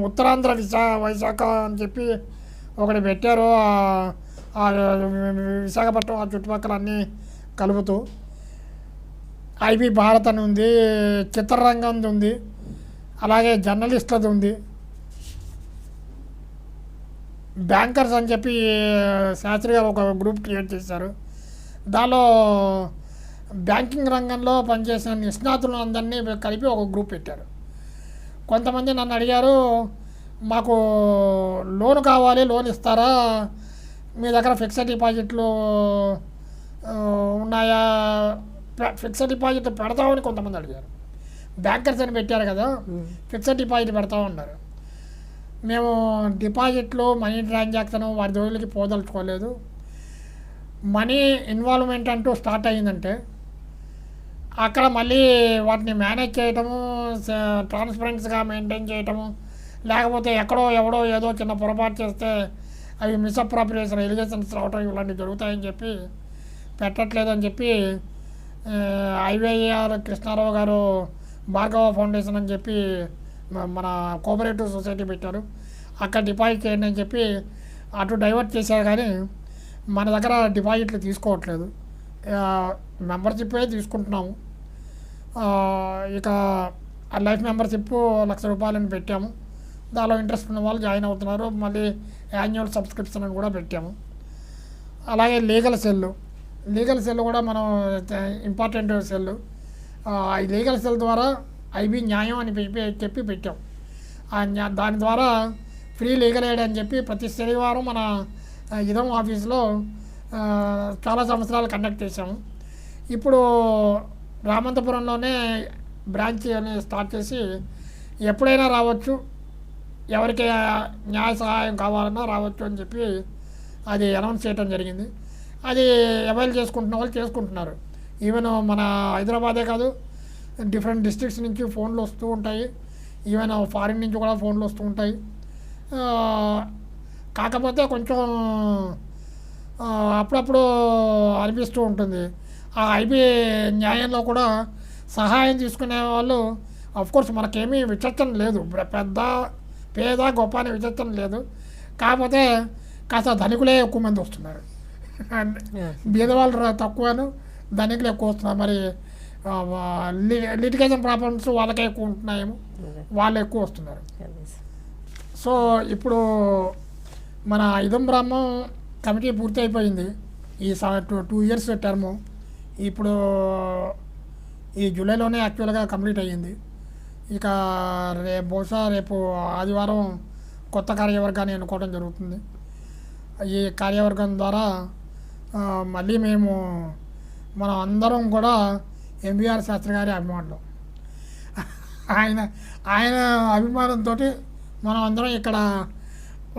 ఉత్తరాంధ్ర వైశాఖ అని చెప్పి ఒకటి పెట్టారు. విశాఖపట్నం ఆ చుట్టుపక్కల అన్నీ కలుపుతూ ఐబీ భారత్ అని ఉంది, చిత్రరంగంది ఉంది, అలాగే జర్నలిస్ట్లది ఉంది, బ్యాంకర్స్ అని చెప్పి శాస్త్రి గారు ఒక గ్రూప్ క్రియేట్ చేశారు. దానిలో బ్యాంకింగ్ రంగంలో పనిచేసిన నిష్ణాతులను అందరినీ కలిపి ఒక గ్రూప్ పెట్టారు. కొంతమంది నన్ను అడిగారు, మాకు లోన్ కావాలి, లోన్ ఇస్తారా, మీ దగ్గర ఫిక్స్డ్ డిపాజిట్లు ఉన్నాయా, ఫిక్స్డ్ డిపాజిట్ పెడతామని కొంతమంది అడిగారు. బ్యాంకర్స్ అని పెట్టారు కదా, ఫిక్స్డ్ డిపాజిట్ పెడతా ఉన్నారు. మేము డిపాజిట్లు, మనీ ట్రాన్సాక్షన్ వాటి జోలికి పోదలుచుకోలేదు. మనీ ఇన్వాల్వ్మెంట్ అంటూ స్టార్ట్ అయ్యిందంటే అక్కడ మళ్ళీ వాటిని మేనేజ్ చేయటము, ట్రాన్స్పరెన్స్గా మెయింటైన్ చేయటము, లేకపోతే ఎక్కడో ఎవడో ఏదో చిన్న పొరపాటు చేస్తే అవి మిస్అప్రాప్రియేషన్ ఎలిగేషన్స్ రావటం ఇలాంటివి జరుగుతాయని చెప్పి పెట్టట్లేదని చెప్పి ఐవైఆర్ కృష్ణారావు గారు భార్గవ ఫౌండేషన్ అని చెప్పి మన కోఆపరేటివ్ సొసైటీ పెట్టారు. అక్కడ డిపాజిట్ చేయండి అని చెప్పి అటు డైవర్ట్ చేశారు. కానీ మన దగ్గర డిపాజిట్లు తీసుకోవట్లేదు, మెంబర్షిప్ తీసుకుంటున్నాము. ఇక లైఫ్ మెంబర్షిప్ ₹1,00,000 పెట్టాము. దానిలో ఇంట్రెస్ట్ ఉన్న వాళ్ళు జాయిన్ అవుతున్నారు. మళ్ళీ యాన్యువల్ సబ్స్క్రిప్షన్ అని కూడా పెట్టాము. అలాగే లీగల్ సెల్ కూడా మనం ఇంపార్టెంట్ సెల్. ఈ లీగల్ సెల్ ద్వారా ఐబీ న్యాయం అని చెప్పి పెట్టాం. దాని ద్వారా ఫ్రీ లీగల్ ఎయిడ్ అని చెప్పి ప్రతి శనివారం మన ఇదం ఆఫీస్లో చాలా సంవత్సరాలు కండక్ట్ చేశాము. ఇప్పుడు రామంతపురంలోనే బ్రాంచ్ అని స్టార్ట్ చేసి ఎప్పుడైనా రావచ్చు, ఎవరికి న్యాయ సహాయం కావాలన్నా రావచ్చు అని చెప్పి అది అనౌన్స్ చేయడం జరిగింది. అది అవైల్ చేసుకుంటున్న వాళ్ళు చేసుకుంటున్నారు. ఈవెన్ మన హైదరాబాదే కాదు, డిఫరెంట్ డిస్ట్రిక్ట్స్ నుంచి ఫోన్లు వస్తూ ఉంటాయి. ఈవెన్ ఫారిన్ నుంచి కూడా ఫోన్లు వస్తూ ఉంటాయి. కాకపోతే కొంచెం అప్పుడప్పుడు అనిపిస్తూ ఉంటుంది. ఆ ఐబీ న్యాయంలో కూడా సహాయం తీసుకునే వాళ్ళు అఫ్కోర్స్ మనకేమీ విచక్షణ లేదు, పెద్ద పేద గొప్ప అనే విచక్షణ లేదు. కాకపోతే కాస్త ధనికులే ఎక్కువ మంది వస్తున్నారు, బీదవాళ్ళు తక్కువను, ధనికులు ఎక్కువ వస్తున్నారు. మరి లిటిగేషన్ ప్రాబ్లమ్స్ వాళ్ళకే ఎక్కువ ఉంటున్నాయేమో, వాళ్ళు ఎక్కువ వస్తున్నారు. సో ఇప్పుడు మన ఇదం బ్రహ్మం కమిటీ పూర్తి అయిపోయింది. ఈ 2 years టర్ము ఇప్పుడు ఈ జూలైలోనే యాక్చువల్గా కంప్లీట్ అయ్యింది. ఇక బహుశా రేపు ఆదివారం కొత్త కార్యవర్గాన్ని ఎన్నుకోవడం జరుగుతుంది. ఈ కార్యవర్గం ద్వారా మళ్ళీ మనం అందరం కూడా ఎంవీఆర్ శాస్త్రి గారి అభిమానులు. ఆయన అభిమానంతో మనం అందరం ఇక్కడ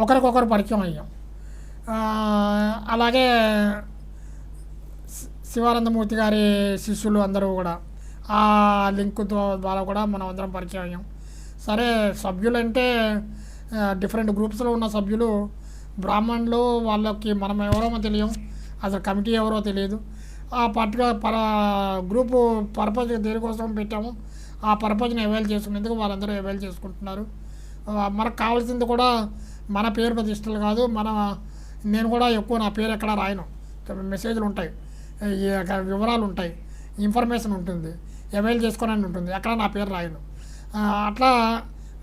ఒకరికొకరు పరిచయం అయ్యాం. అలాగే శివానందమూర్తి గారి శిష్యులు అందరూ కూడా ఆ లింక్ ద్వారా కూడా మనం అందరం పరిచయం అయ్యాం. సరే, సభ్యులు అంటే డిఫరెంట్ గ్రూప్స్లో ఉన్న సభ్యులు బ్రాహ్మణులు, వాళ్ళకి మనం ఎవరో తెలియం, అసలు కమిటీ ఎవరో తెలియదు. ఆ పర్టికులర్ గ్రూపు పర్పస్ దేనికోసం పెట్టాము, ఆ పర్పస్ని అవైల్ చేసుకునేందుకు వాళ్ళందరూ అవైల్ చేసుకుంటున్నారు. మనకు కావాల్సింది కూడా మన పేరు ప్రతిష్టలు కాదు. నేను కూడా ఎక్కువ నా పేరు ఎక్కడ రాయను, మెసేజ్లు ఉంటాయి, వివరాలు ఉంటాయి, ఇన్ఫర్మేషన్ ఉంటుంది, అవైల్ చేసుకోవాలని ఉంటుంది, ఎక్కడ నా పేరు రాయను. అట్లా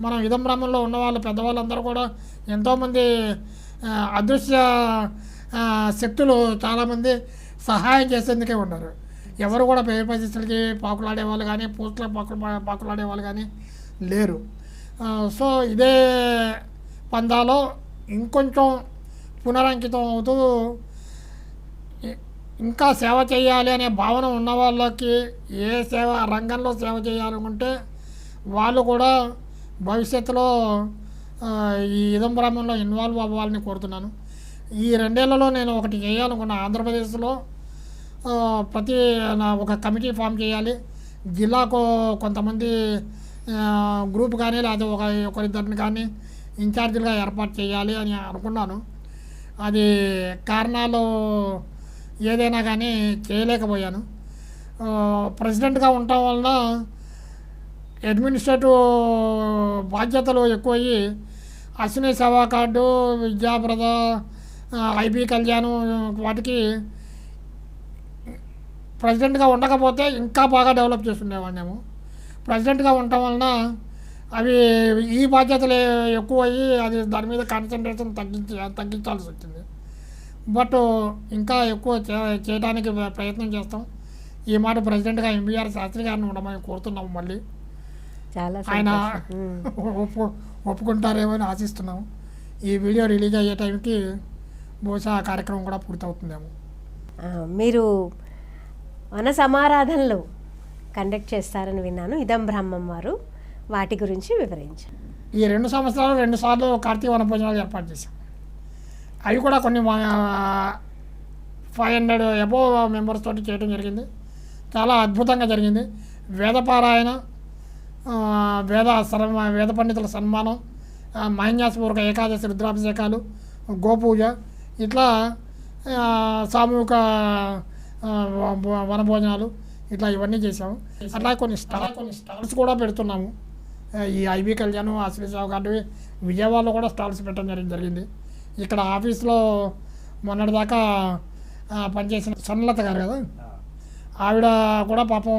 మనం ఇదం బ్రహ్మంలో ఉన్నవాళ్ళు పెద్దవాళ్ళందరూ కూడా ఎంతోమంది అదృశ్య శక్తులు చాలామంది సహాయం చేసేందుకే ఉన్నారు. ఎవరు కూడా పేరు ప్రతిష్టలకి పాకులాడేవాళ్ళు కానీ పోస్టులకు పాకులాడేవాళ్ళు కానీ లేరు. సో ఇదే పందాలో ఇంకొంచెం పునరంకితం అవుతూ ఇంకా సేవ చేయాలి అనే భావన ఉన్న వాళ్ళకి, ఏ సేవ రంగంలో సేవ చేయాలనుకుంటే వాళ్ళు కూడా భవిష్యత్తులో ఈ ఇదం బ్రహ్మంలో ఇన్వాల్వ్ అవ్వాలని కోరుతున్నాను. ఈ 2 ఏళ్లలో నేను ఒకటి చేయాలనుకున్నా. ఆంధ్రప్రదేశ్లో ఒక కమిటీ ఫామ్ చేయాలి, జిల్లాకు కొంతమంది గ్రూప్ కానీ లేదా ఒకరిద్దరిని కానీ ఇన్ఛార్జీలుగా ఏర్పాటు చేయాలి అని అనుకున్నాను. అది కారణాలు ఏదైనా కానీ చేయలేకపోయాను. ప్రెసిడెంట్గా ఉండటం వలన అడ్మినిస్ట్రేటివ్ బాధ్యతలు ఎక్కువయ్యి అశ్విని సేవా కార్డు, విద్యాప్రద, ఐబీ కళ్యాణం వాటికి ప్రెసిడెంట్గా ఉండకపోతే ఇంకా బాగా డెవలప్ చేస్తుండేవాడినేమో. ప్రెసిడెంట్గా ఉండటం వలన అవి ఈ బాధ్యతలు ఎక్కువయ్యి అది దాని మీద కాన్సన్ట్రేషన్ తగ్గించాల్సి వచ్చింది. బట్ ఇంకా ఎక్కువ చేయడానికి ప్రయత్నం చేస్తాం. ఈ మాట ప్రెసిడెంట్గా ఎంబీఆర్ శాస్త్రి గారిని ఉండమని కోరుతున్నాము. మళ్ళీ చాలా ఆయన సంతోషం. ఒప్పుకుంటారేమో అని ఆశిస్తున్నాము. ఈ వీడియో రిలీజ్ అయ్యే టైంకి బహుశా ఆ కార్యక్రమం కూడా పూర్తవుతుందేమో. మీరు వన సమారాధనలు కండక్ట్ చేస్తారని విన్నాను. ఇదం బ్రహ్మం వారు వాటి గురించి వివరించారు. ఈ 2 సంవత్సరాలు 2 సార్లు కార్తీక వనభోజనాలు ఏర్పాటు చేశాం. అవి కూడా కొన్ని 500 అబోవ్ మెంబర్స్ తోటి చేయడం జరిగింది. చాలా అద్భుతంగా జరిగింది. వేదపారాయణ, వేద పండితుల సన్మానం, మహిన్యాసపూర్వక ఏకాదశి రుద్రాభిషేకాలు, గోపూజ, ఇట్లా సామూహిక వనభోజనాలు, ఇట్లా ఇవన్నీ చేసాము. అట్లా కొన్ని స్టాల్స్ కూడా పెడుతున్నాము. ఈ ఐబీ కళ్యాణ్, శ్రీసావు గారు విజయవాడలో కూడా స్టాల్స్ పెట్టడం జరిగింది. ఇక్కడ ఆఫీస్లో మొన్నటిదాకా పనిచేసిన సన్నలత గారు కదా, ఆవిడ కూడా పాపం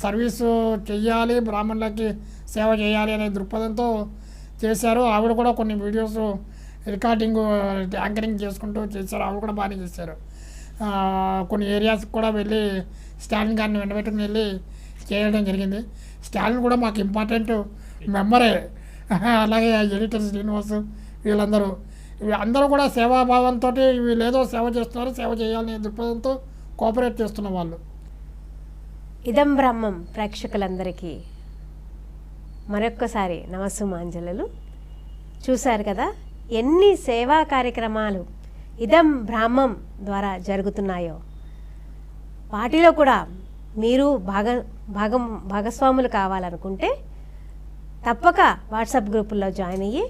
సర్వీసు చెయ్యాలి, బ్రాహ్మణులకి సేవ చేయాలి అనే దృక్పథంతో చేశారు. ఆవిడ కూడా కొన్ని వీడియోస్ రికార్డింగ్, యాంకరింగ్ చేసుకుంటూ చేశారు. ఆవిడ కూడా బాగానే చేశారు. కొన్ని ఏరియాస్కి కూడా వెళ్ళి స్టాలిన్ గారిని వెంటబెట్టుకుని వెళ్ళి చేయడం జరిగింది. స్టాలిన్ కూడా మాకు ఇంపార్టెంట్ మెంబరే. అలాగే ఎడిటర్ శ్రీనివాస్, వీళ్ళందరూ కూడా సేవాభావంతో వీళ్ళేదో సేవ చేస్తున్నారు, సేవ చేయాలనే దృక్పథంతో కోఆపరేట్ చేస్తున్న వాళ్ళు. ఇదం బ్రహ్మం ప్రేక్షకులందరికీ మరొక్కసారి నమస్సుమాంజలు. చూశారు కదా ఎన్ని సేవా కార్యక్రమాలు ఇదం బ్రహ్మం ద్వారా జరుగుతున్నాయో. వాటిలో కూడా మీరు భాగస్వాములు కావాలనుకుంటే తప్పక వాట్సాప్ గ్రూపుల్లో జాయిన్ అయ్యి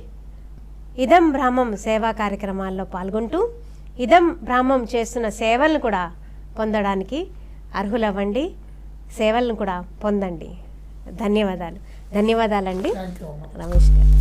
ఇదం బ్రహ్మం సేవా కార్యక్రమాల్లో పాల్గొంటూ ఇదం బ్రహ్మం చేస్తున్న సేవలను కూడా పొందడానికి అర్హులవ్వండి. సేవలను కూడా పొందండి. ధన్యవాదాలండి. Thank you. రమేష్ గారు.